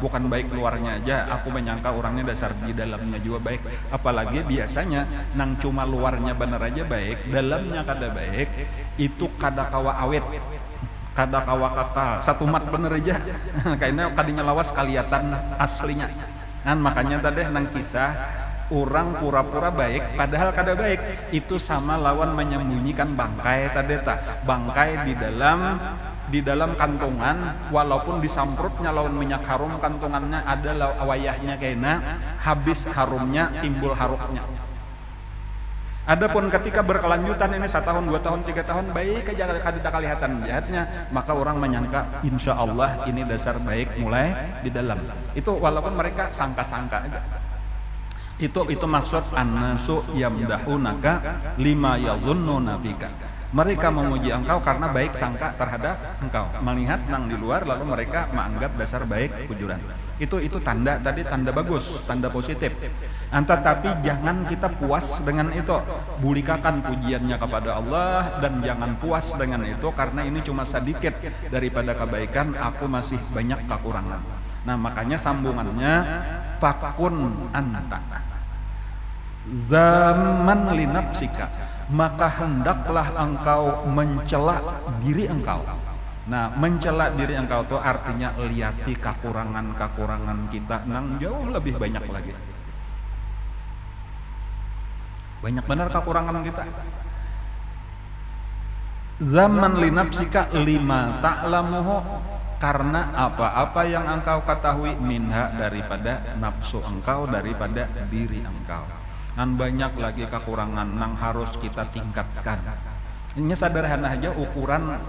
bukan baik luarnya aja, aku menyangka orangnya dasar di dalamnya juga baik. Apalagi biasanya nang cuma luarnya benar aja baik, dalamnya kada baik, itu kada kawa awet, kada kawa kakal. Satu mat bener aja kayaknya kadinya lawas kelihatan aslinya. Kan makanya tadi nang kisah orang pura-pura baik padahal kada baik, itu sama lawan menyembunyikan bangkai tadi tak. Bangkai di dalam kantongan, walaupun disamprutnya lawan minyak harum, kantongannya ada wayahnya kena, habis harumnya timbul haruknya. Adapun ketika berkelanjutan ini 1 tahun, 2 tahun, 3 tahun baik aja kada kelihatan jahatnya, maka orang menyangka insya Allah ini dasar baik mulai di dalam. Itu walaupun mereka sangka-sangka aja. Itu maksud annasu yamdahunaka lima yazunnuna bika. Mereka memuji engkau karena baik sangka terhadap engkau. Melihat nang di luar lalu mereka menganggap dasar baik pujuran. Itu tanda tadi, tanda bagus, tanda positif. Tetapi jangan kita puas dengan itu. Bulikakan pujiannya kepada Allah dan jangan puas dengan itu karena ini cuma sedikit daripada kebaikan, aku masih banyak kekurangan. Nah, makanya sambungannya fakun anta zaman linapsika, maka hendaklah engkau mencela diri engkau. Nah, mencela diri engkau itu artinya lihati kekurangan-kekurangan kita nang jauh lebih banyak lagi. Banyak benar kekurangan kita. Zaman linapsika lima ta'lamuhu, karena apa-apa yang engkau ketahui minha daripada nafsu engkau, daripada diri engkau. Dan banyak lagi kekurangan yang harus kita tingkatkan. Ini sederhana aja ukuran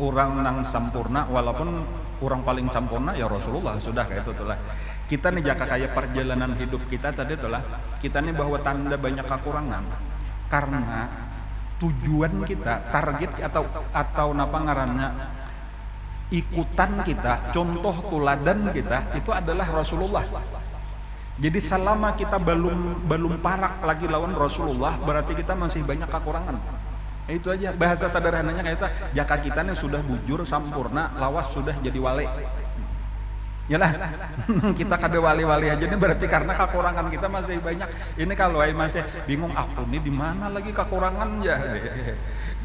orang nang sempurna, walaupun orang paling sempurna ya Rasulullah, sudah kayak itu lah. Kita nih jaka kayak perjalanan hidup kita tadi itulah, kita nih bahwa tanda banyak kekurangan karena tujuan kita, target atau napa ngarannya, ikutan kita, contoh tuladan kita itu adalah Rasulullah. Jadi selama kita belum parak lagi lawan Rasulullah, berarti kita masih banyak kekurangan. Itu aja bahasa sederhananya kayak itu. Jaka kita nih sudah bujur sempurna, lawas sudah jadi wali. Yalah, kita kada wali-wali aja nih berarti karena kekurangan kita masih banyak. Ini kalau masih bingung aku nih di mana lagi kekurangan ya.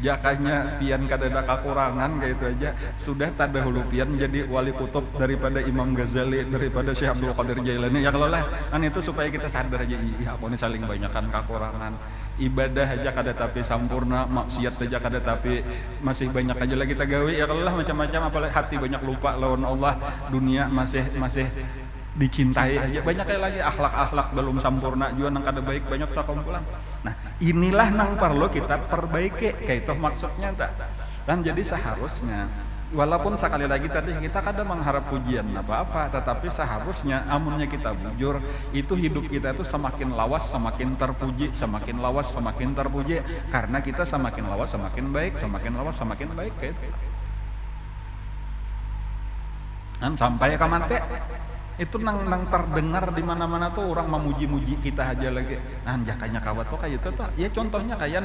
Jakanya pian kada ada kekurangan kayak itu aja. Sudah tak dahulu pian jadi wali kutub daripada Imam Ghazali, daripada Syekh Abdul Qadir Jailani. Ya kalau lah kan itu supaya kita sadar aja, iya aku nih saling banyakkan kekurangan. Ibadah aja kada tapi sempurna, maksiat aja kada tapi masih banyak aja lagi kita gawe. Ya kalau lah macam-macam, apalagi hati banyak lupa lawan Allah, dunia masih dicintai aja, banyak kayak lagi akhlak-akhlak belum sempurna juga nang kada baik, banyak terkumpulan. Nah, inilah nang perlu kita perbaiki kayak itu maksudnya tak. Dan jadi seharusnya walaupun sekali lagi tadi kita kadang mengharap pujian apa-apa, tetapi seharusnya amunnya kita bujur, itu hidup kita itu semakin lawas semakin terpuji, semakin lawas semakin terpuji, karena kita semakin lawas semakin baik, semakin lawas semakin baik kayak itu. Dan sampai ke mati itu nang terdengar di mana-mana tuh orang memuji-muji kita aja lagi. Nah, jakanya kawat tuh kayak itu tuh. Ya contohnya kayak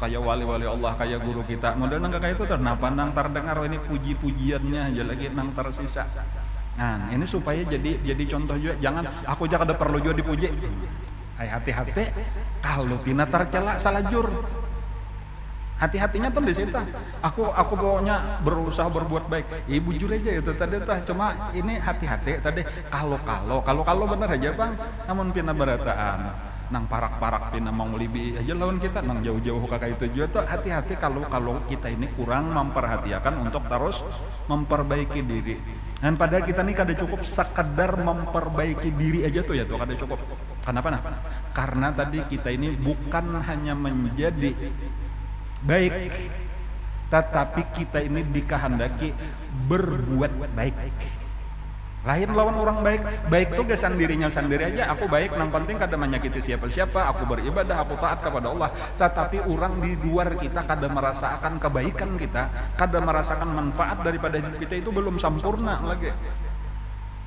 kayak wali-wali Allah, kayak guru kita. Model nang kayak itu tuh. Kenapa nang terdengar ini puji-pujiannya aja lagi nang tersisa. Nah, ini supaya jadi contoh juga. Jangan aku aja kada perlu juga dipuji. Hati-hati kalau pina tercela salah jur. Hati-hatinya tuh di situ. Aku pokoknya berusaha berbuat baik. Ya bujur aja itu tadi tuh. Cuma ini hati-hati tadi kalau bener aja Bang. Namun pina berataan nang parak-parak pina mau libi aja lawan kita nang jauh-jauh kakak itu juga tuh hati-hati kalau kita ini kurang memperhatikan untuk terus memperbaiki diri. Dan padahal kita ini kada cukup sekedar memperbaiki diri aja tuh ya tuh kada cukup. Kenapa nah? Karena tadi kita ini bukan hanya menjadi baik, tetapi kita ini dikehendaki berbuat baik. Lain lawan orang baik tuh gesan dirinya sendiri aja. Aku baik, nang penting kada menyakiti siapa-siapa. Aku beribadah, aku taat kepada Allah. Tetapi orang di luar kita kada merasakan kebaikan kita, kada merasakan manfaat daripada hidup kita, itu belum sempurna lagi.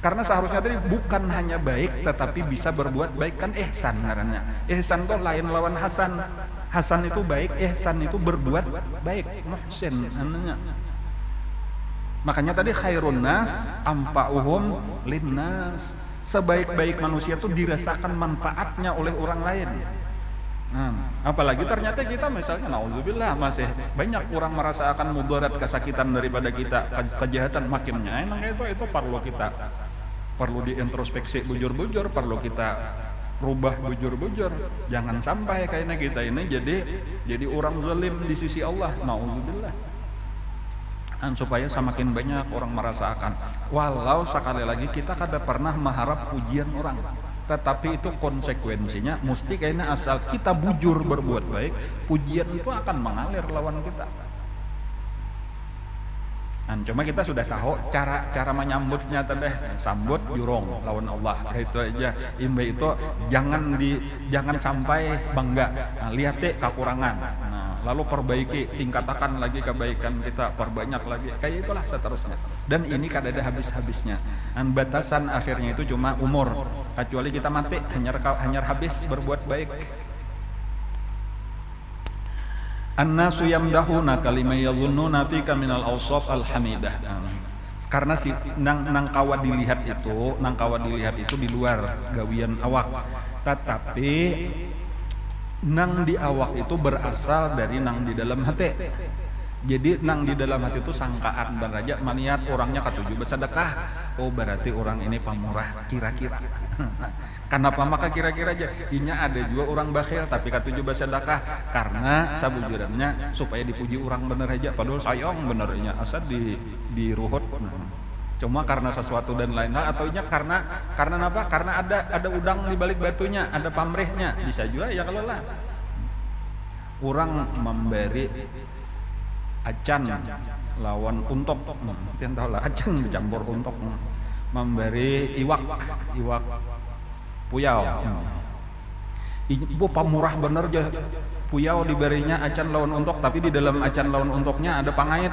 Karena seharusnya tadi bukan hanya baik, tetapi bisa berbuat baik, kan ihsan ngarannya. Ihsan tuh lain lawan hasan. Hasan itu baik, ihsan itu berbuat baik, muhsin namanya. Makanya tadi khairun nas anfa'uhum linnas. Sebaik-baik manusia itu dirasakan manfaatnya oleh orang lain. Nah, apalagi ternyata kita misalnya naudzubillah masih banyak orang merasakan mudarat, kesakitan daripada kita, kejahatan makinnya. Itu perlu diintrospeksi bujur-bujur, perlu kita rubah bujur-bujur. Jangan sampai kayaknya kita ini jadi orang zalim di sisi Allah, naudzubillah. Dan supaya semakin banyak orang merasakan, walau sekali lagi kita kada pernah mengharap pujian orang, tetapi itu konsekuensinya mesti kayaknya asal kita bujur berbuat baik, pujian itu akan mengalir lawan kita. Dan cuma kita sudah tahu cara menyambutnya tadi, sambut jurong lawan Allah. Itu aja. Imbe itu jangan sampai bangga. Nah, lihat deh kekurangan. Nah, lalu perbaiki, tingkatkan lagi kebaikan kita, perbanyak lagi, kayak itulah seterusnya. Dan ini kan ada habis-habisnya. Dan batasan akhirnya itu cuma umur, kecuali kita mati hanya habis berbuat baik. An-nasu yamdahuna kalima yazunnuna fika minal awsaf al-hamidah. Karena si nang kawa dilihat itu di luar gawian awak, tetapi nang di awak itu berasal dari nang di dalam hati. Jadi nang di dalam hati itu sangkaan dan raja maniat orangnya ketujuh bersedekah. Oh berarti orang ini pamurah kira-kira. Kenapa maka kira-kira aja? Inya ada juga orang bakhil tapi ketujuh bersedekah karena sabujurnya supaya dipuji orang bener aja. Padahal sayang benernya asal di ruhut. Cuma karena sesuatu dan lain hal atau inya karena apa? Karena ada udang di balik batunya, ada pamrihnya. Bisa juga ya kalau lah. Orang memberi acan lawan untok, yang tahu lah acan dicampur untok, memberi iwak puyau. Ibu pamurah bener aja puyau diberinya acan lawan untok, tapi di dalam acan lawan untoknya ada pangait.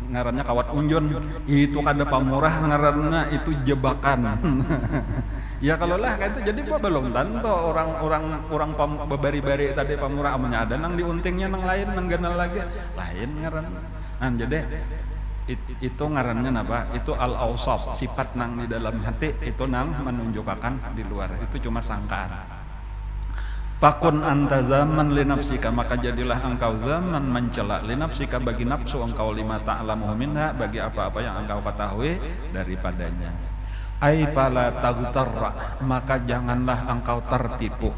Ngarannya kawat unjun, itu kada pamurah, ngarannya itu jebakan. Ya kalau lah kayak itu, jadi belum tentu orang bebari-bari tadi pamurah amanya ada nang diuntingnya nang lain nang ganal lagi lain ngaran. Nah, jadi itu ngarannya apa? Itu al-awsaf, sifat nang di dalam hati itu nang menunjukkan di luar. Itu cuma sangkaan. Fakun anta zaman li nafsika, maka jadilah engkau zaman mencela li nafsika bagi nafsu engkau lima ta'lamu minha, bagi apa-apa yang engkau ketahui daripadanya. Ai fala taghtarra, maka janganlah engkau tertipu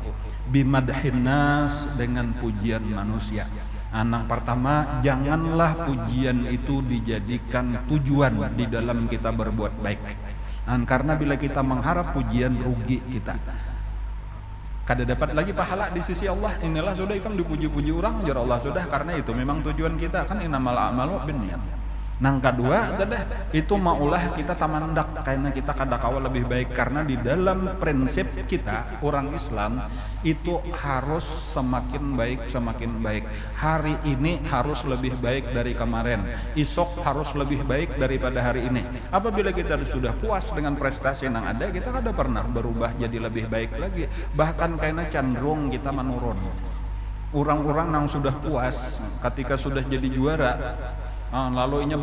bimadhin nas, dengan pujian manusia. Yang pertama, janganlah pujian itu dijadikan tujuan di dalam kita berbuat baik. Karena bila kita mengharap pujian, rugi kita. Kada dapat lagi pahala di sisi Allah. Inilah sudah ikan dipuji-puji orang jar Allah sudah, karena itu memang tujuan kita kan innamal a'malu binniyat. Nang kedua adalah itu maulah kita tamandak karena kita kada kawa lebih baik, karena di dalam prinsip kita orang Islam itu harus semakin baik. Hari ini harus lebih baik dari kemarin, esok harus lebih baik daripada hari ini. Apabila kita sudah puas dengan prestasi yang ada, kita kada pernah berubah jadi lebih baik lagi, bahkan karena cenderung kita menurun. Orang-orang yang sudah puas ketika sudah jadi juara, lalu inya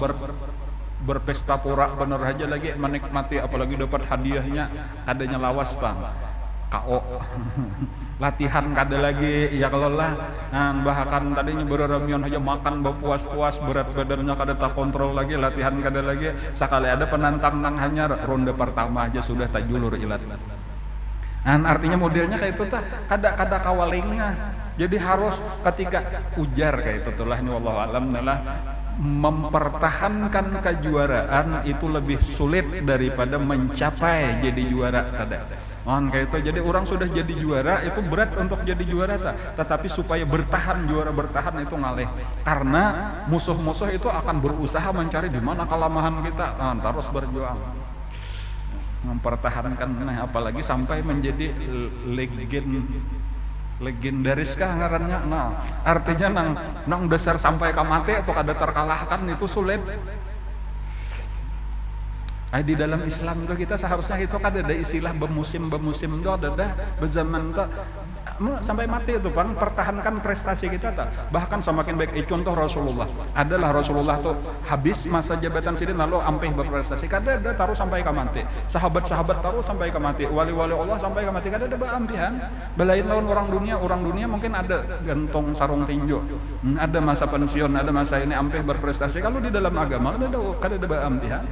berpesta pura bener aja lagi menikmati, apalagi dapat hadiahnya adanya lawas bang KO latihan kada lagi ya kalau lah. Bahkan tadinya berremion aja makan berpuas-puas, berat badannya kada tak kontrol lagi, latihan kada lagi, sekali ada penantang nang hanya ronde pertama aja sudah tajulur ilat. Artinya modelnya kayak itu kada kawalingnya. Jadi harus ketika ujar kayak itu lah, ini wallahu alam adalah mempertahankan kejuaraan itu lebih sulit daripada mencapai jadi juara kada. Kayak itu. Jadi orang sudah jadi juara itu berat untuk jadi juara tetapi supaya bertahan itu ngalih. Karena musuh-musuh itu akan berusaha mencari di mana kelemahan kita. Terus berjuang. Mempertahankan, apalagi sampai menjadi legendaris kah ngarannya. Artinya nang dasar sampai ke mati atau kada terkalahkan itu sulit. Di dalam Islam itu kita seharusnya itu kada ada istilah bemusim itu ada bezaman itu sampai mati itu kan, pertahankan prestasi kita bahkan semakin baik. Contoh Rasulullah tuh habis masa jabatan sidin lalu ampih berprestasi, kada ada taruh sampai ke mati. Sahabat-sahabat taruh sampai ke mati, wali-wali Allah sampai ke mati, kada ada beampihan. Belain lawan orang dunia mungkin ada gantong sarung tinju, ada masa pensiun, ada masa ini ampih berprestasi. Kalau di dalam agama kada ada beampihan.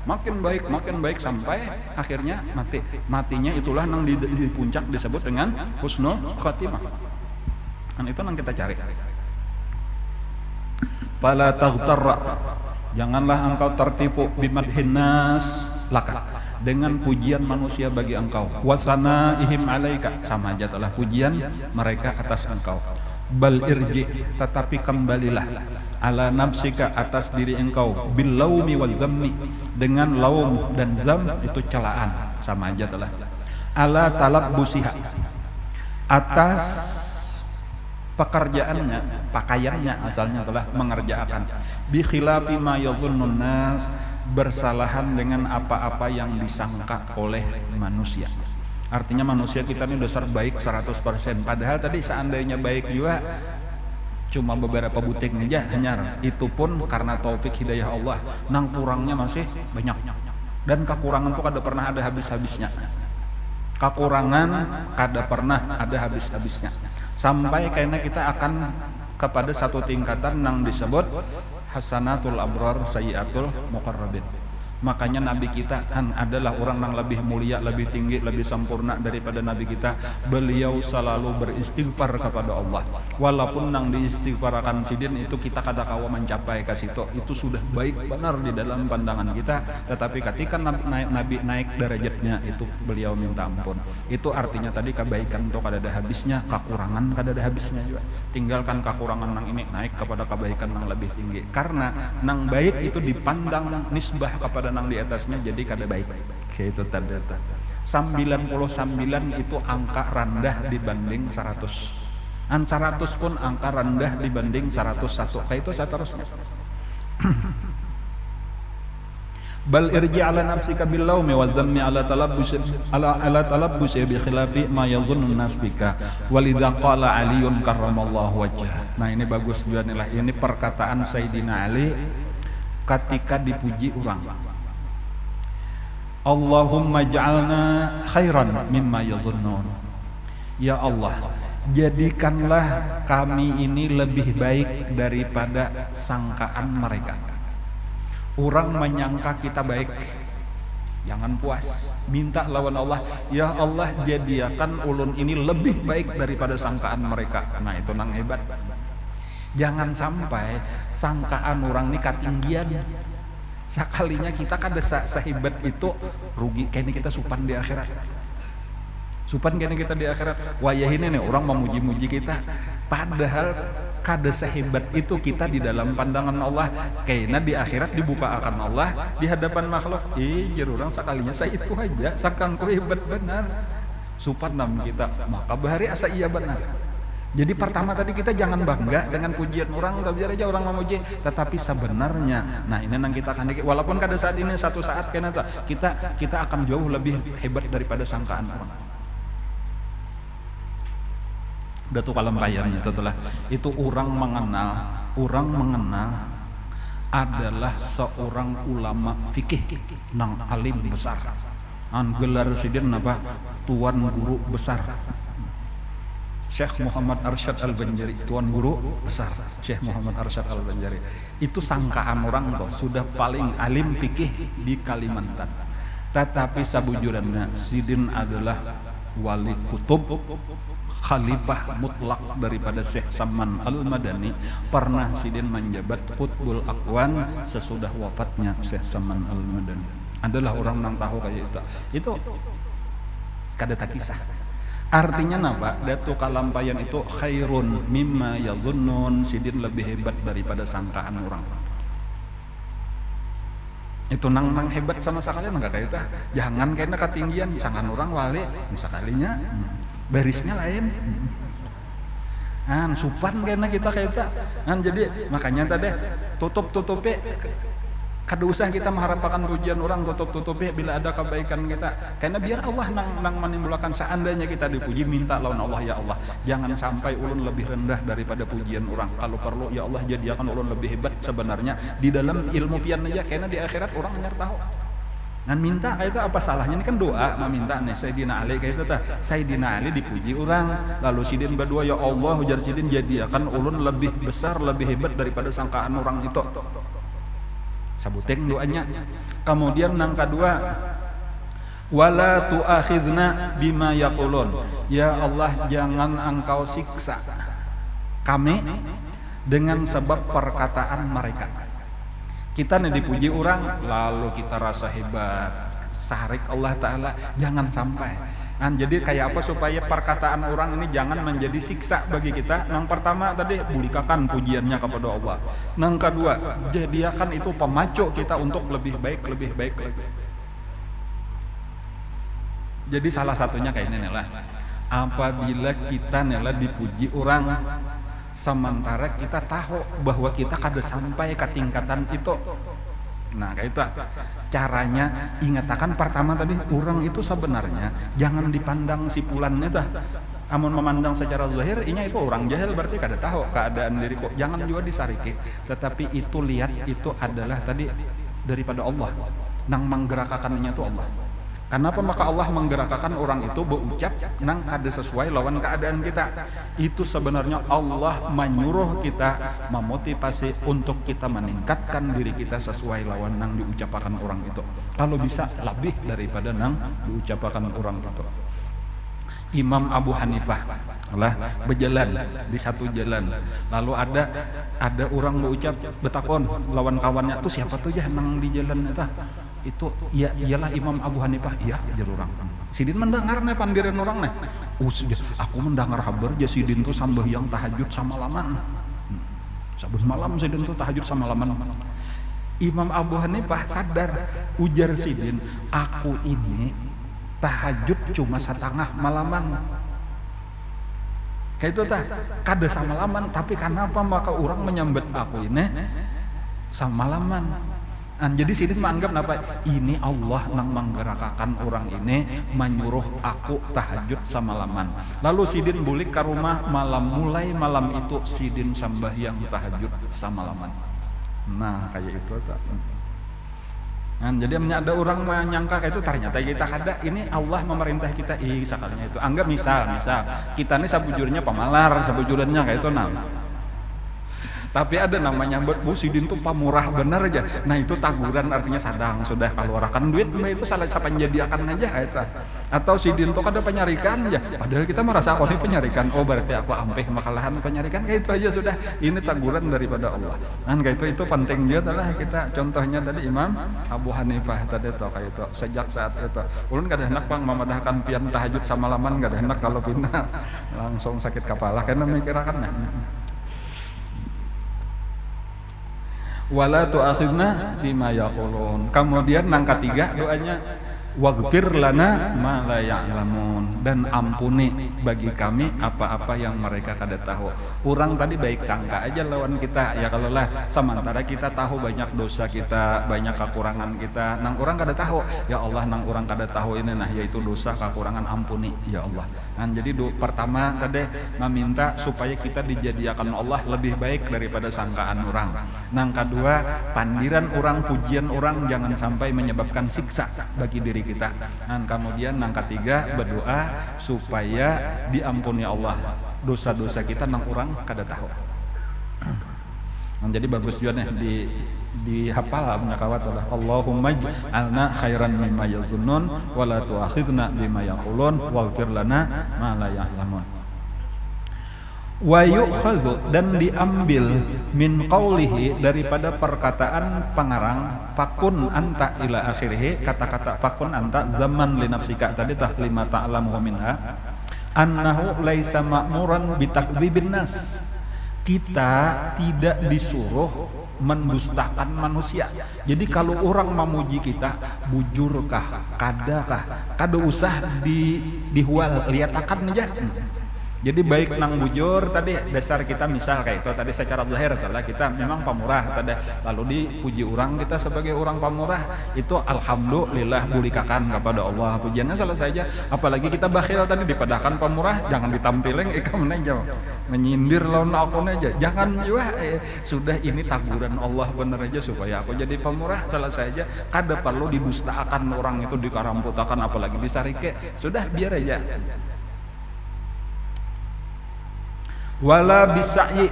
Makin baik sampai akhirnya matinya itulah nang di puncak disebut dengan husnul khatimah. Itu nang kita cari. Fala taghtarra, janganlah engkau tertipu bimadhin nas laka, dengan pujian manusia bagi engkau. Wasanaihim alaika, sama aja telah pujian mereka atas engkau. Bal irji, tetapi kembalilah ala nafsika, atas diri engkau, bil laumi wal zammi, dengan laum dan zam itu celaan, sama aja telah. Ala talab busiha, atas pekerjaannya, pakaiannya asalnya adalah mengerjakan. Bi khilafi ma yadhunnun nas, bersalahan dengan apa-apa yang disangka oleh manusia. Artinya manusia kita ini dasar baik 100%. Padahal tadi seandainya baik juga cuma beberapa butik aja hanyar. Itu pun karena taufik hidayah Allah. Nang kurangnya masih banyak. Dan kekurangan itu kada pernah ada habis-habisnya. Kekurangan kada pernah ada habis-habisnya. Sampai karena kita akan kepada satu tingkatan yang disebut hasanatul abrar sayyiatul muqarrabin. Makanya Nabi kita kan adalah orang yang lebih mulia, lebih tinggi, lebih sempurna daripada Nabi kita. Beliau selalu beristighfar kepada Allah. Walaupun nang diistighfarakan sidin itu kita kada kawa mencapai ke situ. Itu sudah baik benar di dalam pandangan kita. Tetapi ketika Nabi naik derajatnya itu beliau minta ampun. Itu artinya tadi kebaikan itu kada ada habisnya, kekurangan kada ada habisnya juga. Tinggalkan kekurangan nang ini, naik kepada kebaikan yang lebih tinggi. Karena nang baik itu dipandang nisbah kepada nang di atasnya jadi kada baik. Kayak itu tanda. 99 itu angka rendah dibanding 100. 100 pun angka rendah dibanding 101. Kayak itu seterusnya. Bal irji ala nafsika bil laumi wa dhammi ala talabbus bi khilafi ma yadhunnu nas bika walidha qala aliyun karramallahu wajhah. Nah ini bagus juga nih lah. Ini perkataan Sayyidina Ali ketika dipuji orang. Allahumma ja'alna khairan mimma yadhunnun. Ya Allah, jadikanlah kami ini lebih baik daripada sangkaan mereka. Orang menyangka kita baik, jangan puas, minta lawan Allah, ya Allah jadikan ulun ini lebih baik daripada sangkaan mereka. Nah itu nang hebat. Jangan sampai sangkaan orang ini ketinggian. Sekalinya kita kada sehebat itu rugi kayaknya kita supan di akhirat. Supan kayaknya kita di akhirat. Wayah ini nih orang memuji-muji kita. Padahal kada sehebat itu kita di dalam pandangan Allah. Kayaknya di akhirat dibuka akan Allah di hadapan makhluk. Orang sekalinya saya itu aja. Sangkanku hebat benar. Supan nam kita. Maka bahari asa iya benar. Jadi pertama tadi kita jangan bangga dengan pujian orang, biar aja orang memuji. Tetapi sebenarnya, nah ini yang kita akan walaupun pada saat ini satu saat kita akan jauh lebih hebat daripada sangkaan orang. Datu kalampayan itu telah itu orang mengenal adalah seorang ulama fikih nang alim besar. An gelar sidin apa? Tuan guru besar. Syekh Muhammad Arsyad Al-Banjari, tuan guru besar Syekh Muhammad Arsyad Al-Banjari. Itu sangkaan orang tuh sudah paling alim fikih di Kalimantan. Tetapi sabujurana sidin adalah wali kutub, khalifah mutlak daripada Syekh Saman Al-Madani. Pernah sidin menjabat Qutbul Aqwan sesudah wafatnya Syekh Saman Al-Madani. Adalah orang yang tahu kayak itu. Itu kada tak kisah. Artinya apa? Datu kalampayan itu khairun mimma yadhunnun, sidin lebih hebat daripada sangkaan orang. Itu nang hebat sama sekalian enggak kayak itu. Jangan kayaknya ketinggian sangkaan orang wali sekalinya barisnya lain. Supan kayaknya kita kayak itu. Jadi makanya tadi tutup-tutupi kada usah kita mengharapkan pujian orang, tutup-tutupi bila ada kebaikan kita. Karena biar Allah nang menimbulkan. Seandainya kita dipuji, minta lawan Allah, ya Allah jangan sampai ulun lebih rendah daripada pujian orang. Kalau perlu ya Allah jadikan ulun lebih hebat sebenarnya di dalam ilmu pian aja. Karena di akhirat orang hanya tahu. Dan minta kayak itu apa salahnya? Ini kan doa meminta nih. Sayyidina Ali kayak itu tah. Sayyidina Ali dipuji orang, lalu sidin berdua, ya Allah ujar sidin jadikan ulun lebih besar, lebih hebat daripada sangkaan orang itu. Sabuting doanya. Kemudian yang kedua, wala tu'akhidna bima yaqulun. Ya Allah jangan engkau siksa kami dengan sebab perkataan mereka. Kita nih dipuji orang lalu kita rasa hebat, sarik Allah Ta'ala, jangan sampai. Jadi kayak apa supaya perkataan orang ini jangan menjadi siksa bagi kita? Yang pertama tadi bulikakan pujiannya kepada Allah. Yang kedua, jadikan itu pemacu kita untuk lebih baik. Jadi salah satunya kayak ini lah. Apabila kita dipuji orang, sementara kita tahu bahwa kita kada sampai ke tingkatan itu. Nah, kayak itu caranya. Ingatakan pertama tadi, orang itu sebenarnya jangan dipandang sipulannya dah. Amun memandang secara zahir, inya itu orang jahil berarti kada tahu keadaan diri kok. Jangan juga disariki. Tetapi itu lihat itu adalah tadi daripada Allah. Nang menggerakkannya itu Allah. Kenapa maka Allah menggerakkan orang itu berucap nang kada sesuai lawan keadaan kita? Itu sebenarnya Allah menyuruh kita, memotivasi untuk kita meningkatkan diri kita sesuai lawan nang diucapkan orang itu. Kalau bisa lebih daripada nang diucapkan orang itu. Imam Abu Hanifah lah berjalan di satu jalan, lalu ada orang berucap betakon lawan kawannya tuh siapa tuh ya nang di jalan itu ya iyalah Imam Abu Hanifah. Iya jar orang sidin mendengar nih pandiran orang nih aku mendengar kabar ja sidin tuh sambayang tahajud samalaman sabun malam sidin tuh tahajud samalaman. Imam Abu Hanifah sadar, ujar sidin, aku ini tahajud cuma setengah malaman. Kayak itu kada samalaman, tapi kenapa maka orang menyambut aku ini samalaman? Jadi sidin menganggap apa? Ini Allah nang menggerakkan orang ini menyuruh aku tahajud samalaman. Lalu sidin bulik ke rumah mulai malam itu sidin sambahyang tahajud samalaman. Nah kayak itu jadi ada orang menyangka kayak itu, ternyata kita kada. Ini Allah memerintah kita sekalinya itu. Anggap misal kita ini sabujurnya pemalar, sabujurnya kayak itu tapi ada namanya buat sidin tuh pamurah bener aja. Nah itu taguran artinya sadang sudah keluarkan duit, itu salah siapa penjadiakan aja itu. Atau sidin tuh kada penyarikan aja. Padahal kita merasa aku ini penyarikan. Oh berarti aku ampeh makalahan penyarikan, kayak itu aja sudah. Ini taguran daripada Allah. Kan kayak itu penting juga lah kita. Contohnya tadi Imam Abu Hanifah tadi tuh kayak itu. Sejak saat itu, ulun kada hendak pang memadahkan pian tahajud samalaman, kada hendak kalau pindah langsung sakit kepala karena mikirakan. Wala tu'akhidna bima yaqulun. Kemudian yang ketiga doanya waghfir lana ma la ya'lamun, dan ampuni bagi kami apa-apa yang mereka kada tahu. Orang tadi baik sangka aja lawan kita ya, kalau lah sementara kita tahu banyak dosa kita, banyak kekurangan kita, nang orang kada tahu. Ya Allah, nang orang kada tahu ini nah yaitu dosa kekurangan, ampuni ya Allah. Nah, jadi pertama tadi meminta supaya kita dijadikan Allah lebih baik daripada sangkaan orang. Nang kedua, pandiran orang, pujian orang jangan sampai menyebabkan siksa bagi diri kita. Dan kemudian yang ketiga, berdoa supaya diampuni Allah dosa-dosa kita nang orang kada tahu. Jadi bagus juga nih dihafal punya kawat adalah Allahumma ij'alna khairan mimma yazunnun wa la tu'akhidna bima yaqulun waghfir lana ma la ya'lamun. Wa yu'khadhu, dan diambil min qawlihi, daripada perkataan pengarang fakun anta ila akhirih, kata-kata fakun anta zaman li nafsika tadi lima ta'lamu minha annahu laisa ma'muran bitakdzibin nas. Kita tidak disuruh mendustakan manusia. Jadi kalau orang memuji kita, bujurkah, kadakah, kada usah dihual, liatakan aja. Jadi baik nang bujur tadi dasar kita misal kayak itu tadi secara zahir adalah kita memang pamurah tadi, lalu dipuji orang kita sebagai orang pamurah, itu alhamdulillah bulikakan kepada Allah, pujiannya selesai saja. Apalagi kita bakhil tadi dipadahkan pamurah, jangan ditampilin ikam aja menyindir lawan aku aja, jangan juga sudah ini taguran Allah bener aja supaya aku jadi pamurah, selesai aja. Kada perlu didustakan orang itu, dikaramputakan apalagi disarike, sudah biar aja. Wala bisai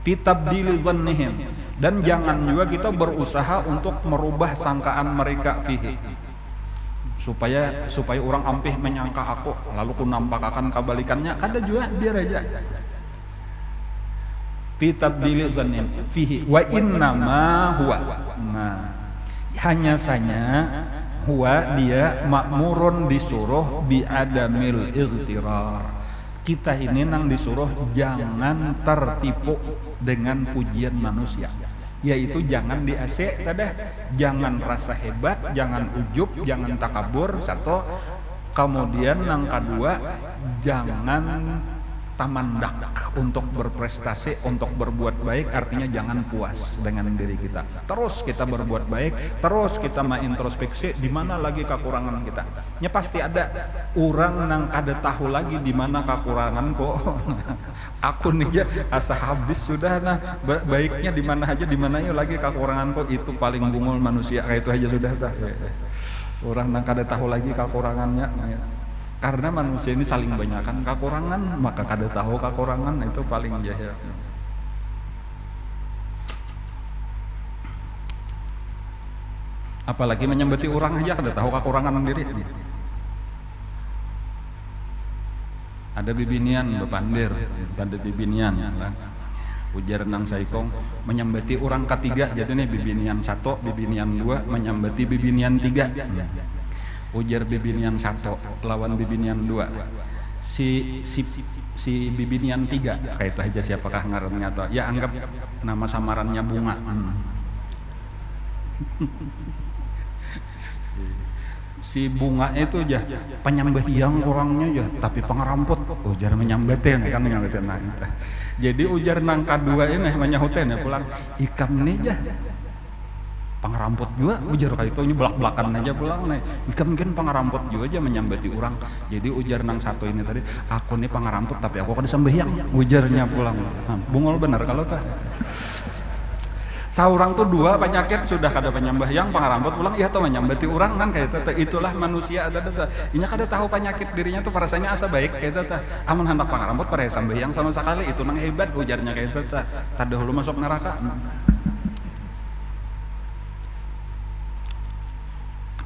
fitabdili dhannihim, dan jangan juga kita berusaha untuk merubah sangkaan mereka fihi, supaya orang ampih menyangka aku lalu ku nampakakan kebalikannya, kada juga biar aja. Fitabdili dhannihim fihi wa innama huwa, nah hanya saja huwa dia makmurun disuruh bi adamil ightirar. Kita ini nang disuruh jangan tertipu dengan pujian manusia, yaitu jangan diasek tadi, jangan rasa hebat, jangan ujub, jangan takabur, satu. Kemudian nang kedua, jangan tamandak untuk berprestasi, untuk berbuat baik, artinya jangan puas dengan diri kita. Terus kita berbuat baik, terus kita introspeksi di mana lagi kekurangan kita. Ya pasti ada orang nang kada tahu lagi di mana kekurangan kok. Aku nih ya asa habis sudah nah baiknya di mana aja, di mana ya lagi kekurangan kok, itu paling bungul manusia kayak itu aja sudah dah. Orang nang kada tahu lagi kekurangannya. Karena manusia ini saling banyakkan kekurangan, maka kada tahu kekurangan, itu paling jahil. Apalagi menyambati orang aja kada tahu kekurangan sendiri. Ada bibinian bepandir, ada bibinian. Ujar nang saikong menyambati orang ketiga, jadi nih bibinian 1, bibinian 2 menyambati bibinian 3. Ujar bibinian 1 lawan bibinian 2, si bibinian 3 kayak itu aja siapakah ngarannya atau ya anggap nama samarannya Bunga. Si Bunga itu aja penyambahiang orangnya ya, tapi pengeramput ujar menyambatin kan menyambatin nah itu. Jadi ujar nang kedua ini menyahutin ya pulang ikam nih ya pengeramput juga ujar kayak itu belak-belakan aja pulang nih ikam mungkin pengeramput juga aja menyambati orang. Jadi ujar nang 1 ini tadi aku nih pengeramput tapi aku kada sembahyang ujarnya pulang. Bungol bener kalau tak saurang tuh 2 penyakit sudah kada penyambahyang pengeramput pulang ya tuh menyambati orang kan kayak itu. Itulah manusia ada inya kada tahu penyakit dirinya tuh rasanya asa baik kayak itu amun hendak pengeramput pada sembahyang sama sekali itu nang hebat ujarnya kayak itu tak dahulu masuk neraka.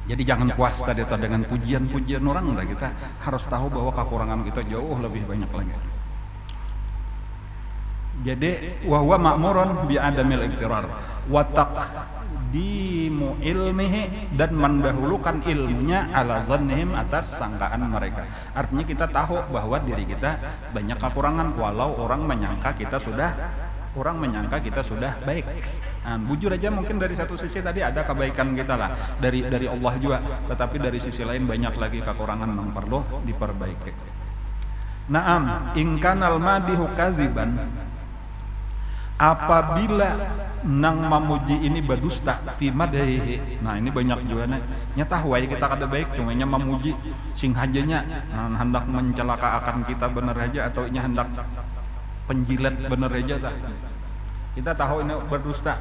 Jadi jangan puas tadi dengan pujian-pujian orang lah, kita harus tahu bahwa kekurangan kita jauh lebih banyak lagi. Jadi wahwa ma'murun bi adamil iktirar wa taqdimu ilmihi, dan mendahulukan ilmunya ala zannihim, atas sangkaan mereka. Artinya kita tahu bahwa diri kita banyak kekurangan walau orang menyangka kita sudah baik. Nah, bujur aja mungkin dari satu sisi tadi ada kebaikan kita lah dari Allah juga, tetapi dari sisi lain banyak lagi kekurangan yang perlu diperbaiki. Naam, in kanal madihu kadziban, apabila nang memuji ini berdusta fi madhihi. Nah ini banyak juga nya tahu ya kita kada baik cuma nya memuji sing hajanya hendak mencelaka akan kita bener aja atau nya hendak penjilat bener aja tah. Kita tahu ini berdusta.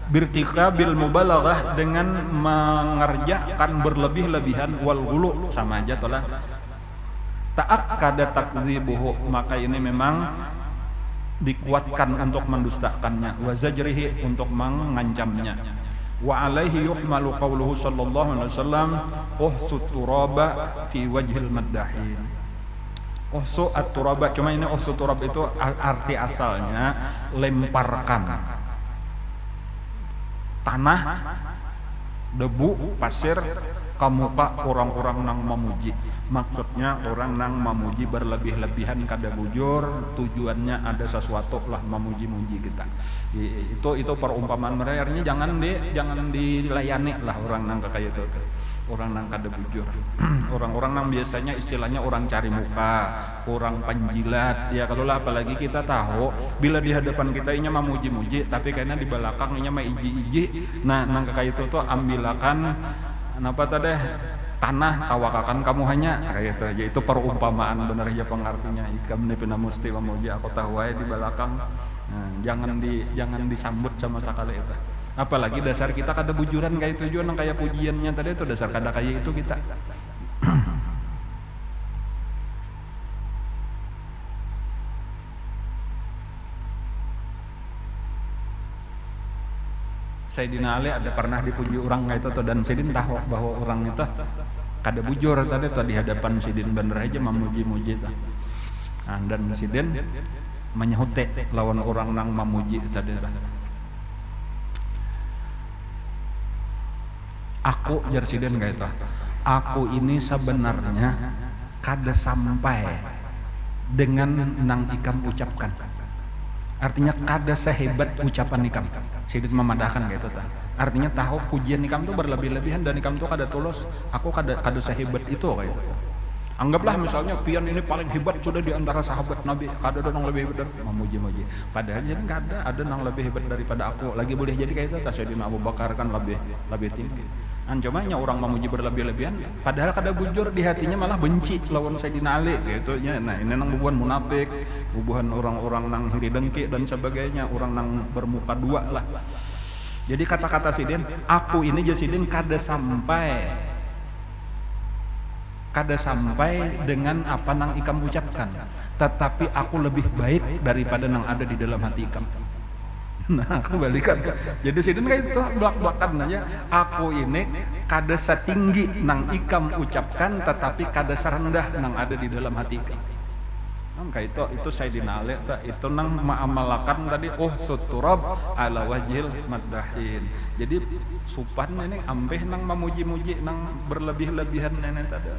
Birtikabil mubalaghah, dengan mengerjakan berlebih-lebihan, wal ghulu sama aja tolah. Ta'akkada takdzibuhu, maka ini memang dikuatkan untuk mendustakannya, wa zajrihi, untuk mengancamnya. Wa alaihi yuhmalu qauluhu sallallahu alaihi wasallam uhsut turaba fi wajhil maddahin. Uhsu at-turaba, cuma ini uhsu turab itu arti asalnya lemparkan tanah, debu, pasir ke muka orang-orang nang memuji. Maksudnya orang nang memuji berlebih-lebihan kada bujur, tujuannya ada sesuatu lah memuji-muji kita. Itu perumpamaan mereka, artinya jangan dilayani lah orang nang kayak itu. Orang nang kada bujur. Orang-orang nang biasanya istilahnya orang cari muka, orang penjilat. Ya kalau lah apalagi kita tahu bila di hadapan kita inya memuji-muji, tapi kayaknya di belakang inya mah iji-iji. Nah, nang kayak itu tuh ambilakan apa tadi tanah tawakakan kamu hanya kayak itu aja. Itu perumpamaan benar aja pengartinya. Ikam ni pina musti memuji aku tahu aja di belakang. Nah, jangan disambut sama sekali itu. Apalagi dasar kita kada bujuran kayak tujuan yang kayak pujiannya tadi itu dasar kada kayak itu kita. Sayyidina Ali ada pernah dipuji orang kayak itu dan Sayyidin tahu bahwa orang itu kada bujur tadi di hadapan Sayyidin bener aja memuji-muji itu. Nah, dan Sayyidin menyahute lawan orang nang memuji tadi itu. Aku jar Sayyidin kayak itu. Aku ini sebenarnya kada sampai dengan nang ikam ucapkan. Artinya kada sehebat ucapan ikam. Sayyidin memadahkan kayak itu ta. Artinya tahu pujian ikam tuh berlebih-lebihan dan ikam tuh kada tulus. Aku kada sehebat itu kayak itu. Anggaplah misalnya pian ini paling hebat sudah di antara sahabat Nabi, kada ada yang lebih hebat dari memuji-muji. Padahal jadi enggak ada yang lebih hebat daripada aku. Lagi boleh jadi kayak itu Sayyidina Abu Bakar kan lebih tinggi. Ancamanya orang memuji berlebih-lebihan, padahal kada bujur di hatinya malah benci lawan Sayyidina Ali gitu nya. Nah, ini nang bubuhan munafik, bubuhan orang-orang nang hiri dengki dan sebagainya, orang nang bermuka dua lah. Jadi kata-kata Sidin, aku ini jadi Sidin kada sampai dengan apa nang ikam ucapkan, tetapi aku lebih baik daripada nang ada di dalam hati ikam. Nah, kembalikan. Jadi Sidin kayak itu belak-belakan aja. Aku ini kada setinggi nang ikam ucapkan, tetapi kada serendah nang ada di dalam hati ikam. Kayak itu Sayyidina Ali itu nang ma'amalakan tadi suturab ala wajhil maddahin. Jadi supan ini ampeh nang memuji-muji nang berlebih-lebihan ini tadi.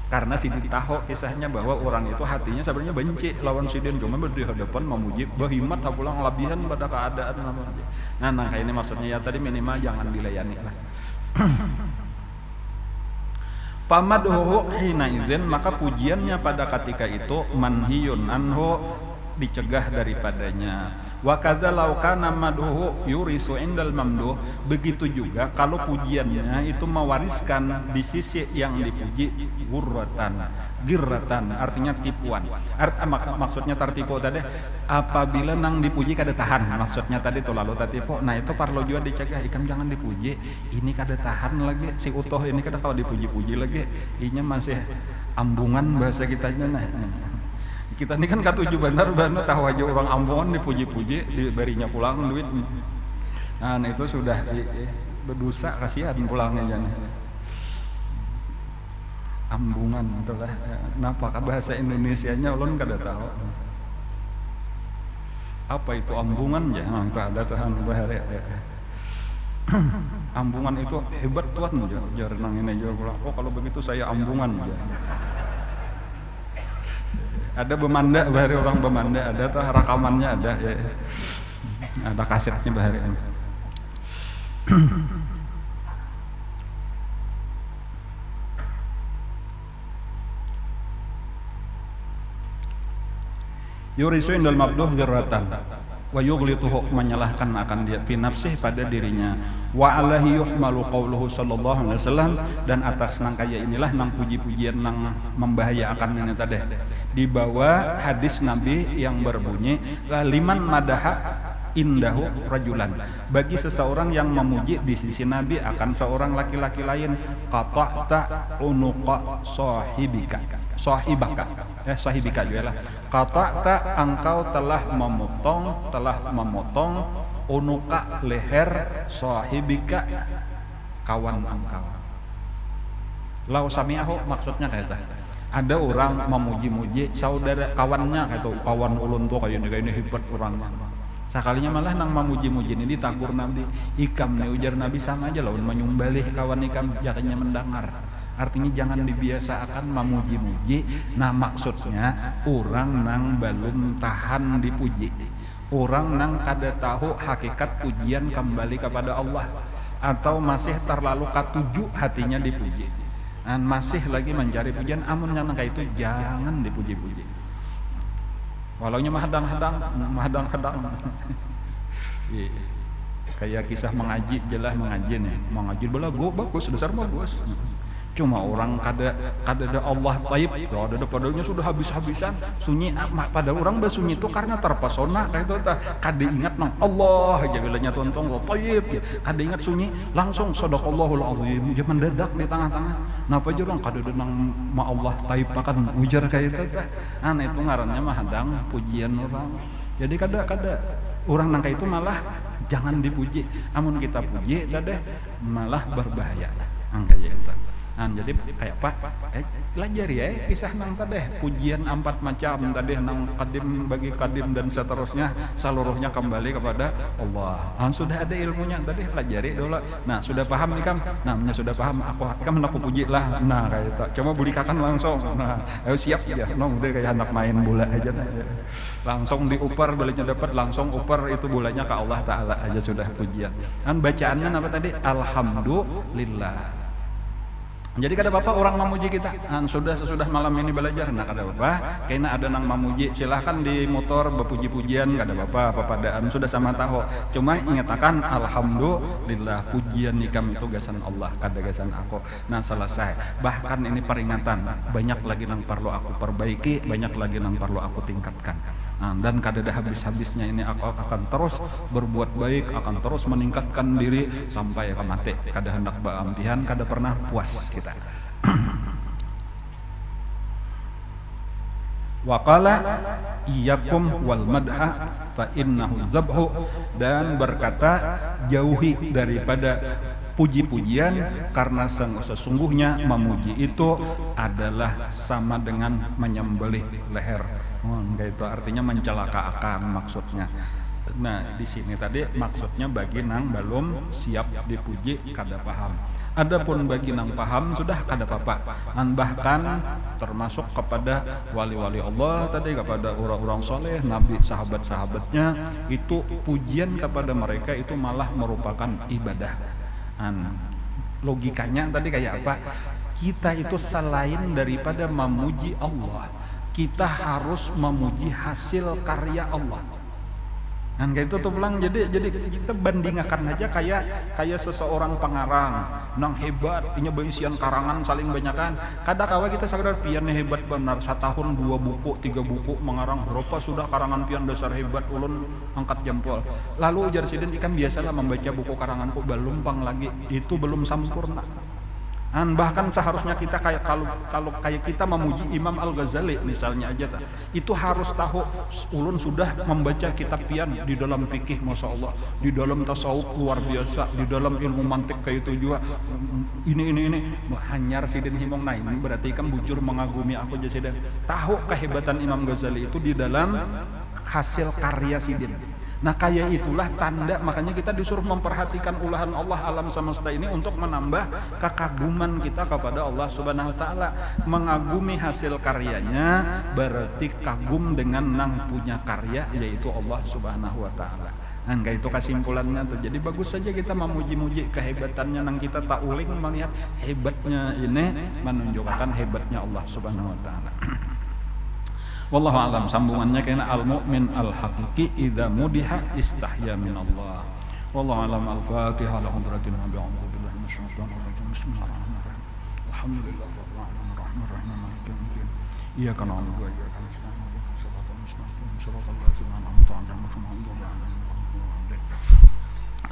Karena Sidin tahu kisahnya bahwa orang itu hatinya sebenarnya benci lawan Sidin, cuma di hadapan memuji bahimat pulang labihan pada keadaan namanya. Nah kayak ini maksudnya ya tadi minimal jangan dilayani lah. Famadhuhu hina idzin, maka pujiannya pada ketika itu manhiyun anhu, dicegah daripadanya. Wa kadza law kana madhuhu yurisu indal mamduh, begitu juga kalau pujiannya itu mewariskan di sisi yang dipuji girratan artinya tipuan. Maksudnya tertipu tadi apabila nang dipuji kada tahan, maksudnya tadi itu lalu tertipu. Nah itu perlu juga dicegah, ikam jangan dipuji, ini kada tahan lagi si utuh ini kada kalau dipuji-puji lagi, inya masih ambungan bahasa kitanya. Nah kita ini kan katuju benar tahu aja orang ambungan dipuji-puji diberinya pulang duit. Nah itu sudah berdosa, kasihan pulangnya jangan. Ambungan itulah. Napakah bahasa Indonesianya ulun kada tahu. Apa itu ambungan ya? Ada tahan bahare. Ambungan itu hebat tuan jar nang ini juga pulang. Oh kalau begitu saya ambungan ya. Ada Bemanda, bahari orang Bemanda ada tuh rekamannya ada ya. Ada kasetnya bahari. Yurisu indal mabduh girratan wa yughlituhu, menyalahkan akan dia fi nafsih pada dirinya, wa alaihi yuhmalu qauluhu sallallahu alaihi wasallam, dan atas nang kaya inilah nang puji-pujian nang membahayakan ini tadi dibawa hadis Nabi yang berbunyi liman madaha indahu rajulan, bagi seseorang yang memuji di sisi Nabi akan seorang laki-laki lain, qata'ta unuqa sahibika juga lah. Qata'ta, engkau telah memotong unuka, leher sahibika, kawan engkau. Lau sami'ahu, maksudnya kayak tadi ada orang memuji-muji saudara kawannya, kayak kawan ulun tuh kayak ini hebat orangnya. Sekalinya malah nang memuji-muji ini ditagur Nabi, ikam nih ujar Nabi sama aja lawan menyumbalih kawan ikam jakanya mendengar. Artinya jangan dibiasakan memuji-muji. Nah maksudnya orang nang belum tahan dipuji, orang nang kada tahu hakikat pujian kembali kepada Allah, atau masih terlalu katuju hatinya dipuji dan masih lagi mencari pujian, amun nang kayak itu jangan dipuji-puji. Walaunya mahadang-hadang kayak kisah mengaji jelas mengaji nih, mengaji belagu bagus, dasar bagus. Cuma orang kada ada Allah taib, ada padanya sudah habis-habisan sunyi. Pada orang bersunyi itu karena terpesona kayak itu, kada ingat nang Allah aja bilanya tontong Allah taib, kada ingat sunyi langsung sadaqallahul azim, dia mendadak di tengah-tengah. Napa aja orang kada ada nang ma Allah taib akan ujar kayak itu. Nah itu ngarannya mah hadang pujian orang. Jadi kada orang nang kayak itu malah jangan dipuji. Amun kita puji tadi malah berbahaya. Angka itu. Nah, jadi kayak apa? Belajar ya kisah nang tadi pujian 4 macam tadi nang kadim bagi kadim dan seterusnya seluruhnya kembali kepada Allah. Nah, sudah ada ilmunya tadi pelajari dulu. Nah sudah paham nih kam? Namanya sudah paham. Aku puji lah. Nah kayak itu. Coba bulikakan langsung. Nah ayo siap ya. Nong udah kayak anak main bola aja. Langsung diuper baliknya dapat langsung uper itu bolanya ke Allah Taala aja sudah pujian. Dan bacaannya apa tadi? Alhamdulillah. Jadi kada apa orang memuji kita. Sesudah malam ini belajar, nah kada apa. Kayaknya ada nang memuji, silahkan di motor berpuji-pujian, kada apa papadaan sudah sama tahu. Cuma ingatakan alhamdulillah pujian ikam itu gasan Allah, kada gasan aku. Nah selesai. Bahkan ini peringatan, banyak lagi nang perlu aku perbaiki, banyak lagi nang perlu aku tingkatkan. Dan kada ada habis-habisnya ini aku akan terus berbuat baik, akan terus meningkatkan diri sampai ke mati. Kada hendak baampihan, kada pernah puas kita. Waqala iyyakum wal madha fa innahu zabhu, dan berkata jauhi daripada puji-pujian karena sesungguhnya memuji itu adalah sama dengan menyembelih leher. Itu artinya mencelakakan maksudnya. Nah di sini tadi maksudnya bagi nang belum siap dipuji kada paham. Adapun bagi nang paham sudah kada apa-apa. Bahkan termasuk kepada wali-wali Allah tadi, kepada orang-orang soleh, nabi, sahabat-sahabatnya, itu pujian kepada mereka itu malah merupakan ibadah. Logikanya tadi kayak apa? Kita itu selain daripada memuji Allah, kita harus memuji hasil karya Allah. Kayak itu tuh bilang, jadi kita bandingkan aja kayak seseorang pengarang nang hebat, punya isian karangan saling banyakan. Kada kawa kita sadar pian hebat benar, setahun 2 buku 3 buku mengarang, berapa sudah karangan pian dasar hebat, ulun angkat jempol. Lalu ujar sidin ikan biasalah membaca buku karanganku belum pang lagi, itu belum sempurna. Bahkan seharusnya kita kalau kayak kita memuji Imam Al-Ghazali misalnya aja itu harus tahu ulun sudah membaca kitab pian di dalam fikih masya Allah, di dalam tasawuf luar biasa, di dalam ilmu mantik kayak itu juga ini hanyar sidin himong. Nah ini berarti kan bujur mengagumi aku aja sidin. Tahu kehebatan Imam Ghazali itu di dalam hasil karya sidin. Nah kayak itulah tanda, makanya kita disuruh memperhatikan ulahan Allah alam semesta ini untuk menambah kekaguman kita kepada Allah Subhanahu wa taala. Mengagumi hasil karyanya berarti kagum dengan nang punya karya, yaitu Allah Subhanahu wa taala. Kayak itu kesimpulannya tuh. Jadi bagus saja kita memuji-muji kehebatannya nang kita tak uling melihat hebatnya ini menunjukkan hebatnya Allah Subhanahu wa taala. Wallahu alam. Sambungannya kena al-mu'min al-haqiqi idza mudiha istahya min Allah. Wallahu alam. Al-Fatihah la hadratin nabi a'udzu billahi minasyaitonir rajim. Bismillahirrahmanirrahim. Alhamdulillahirabbil alamin arrahmanir rahim maliki yaumiddin. Iyyaka na'budu wa iyyaka nasta'in. Ihdinas siratal mustaqim. Siratal ladzina an'amta 'alaihim ghairil maghdubi 'alaihim.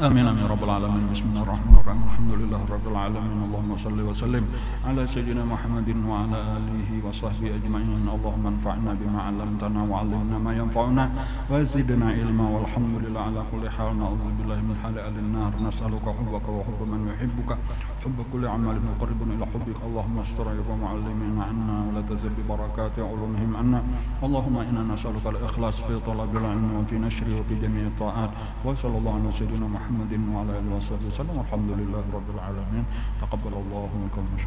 Amin amin rabbal alamin. Bismillahirrahmanirrahim. Alhamdulillah rabbil alamin. Allahumma salli wa sallim ala sayyidina Muhammadin wa ala alihi wa sahbihi ajma'in. Allahumma anfa'na bima 'allamtana wa 'allimna ma yanfa'una wa zidna ilma. Walhamdulillah ala kulli hal. Na'udzubillahi min hali ahli an-nar. Nas'aluka hubbaka wa hubba man yuhibbuka, hubba kulli 'amalin yuqarribuna ila hubbika. Allahumma astur 'ayuba mu'allimina 'anna wa la tazid bi barakati 'ulumihim 'anna. Allahumma inna nas'aluka al-ikhlas fi talabil 'ilmi wa fi nashri wa fi jami'i ta'at. Wa sallallahu ala sayyidina Muhammadin wa ala alihi wa sahbihi wasallam. Alhamdulillahi rabbil alamin. Taqabbalallahu minkum wa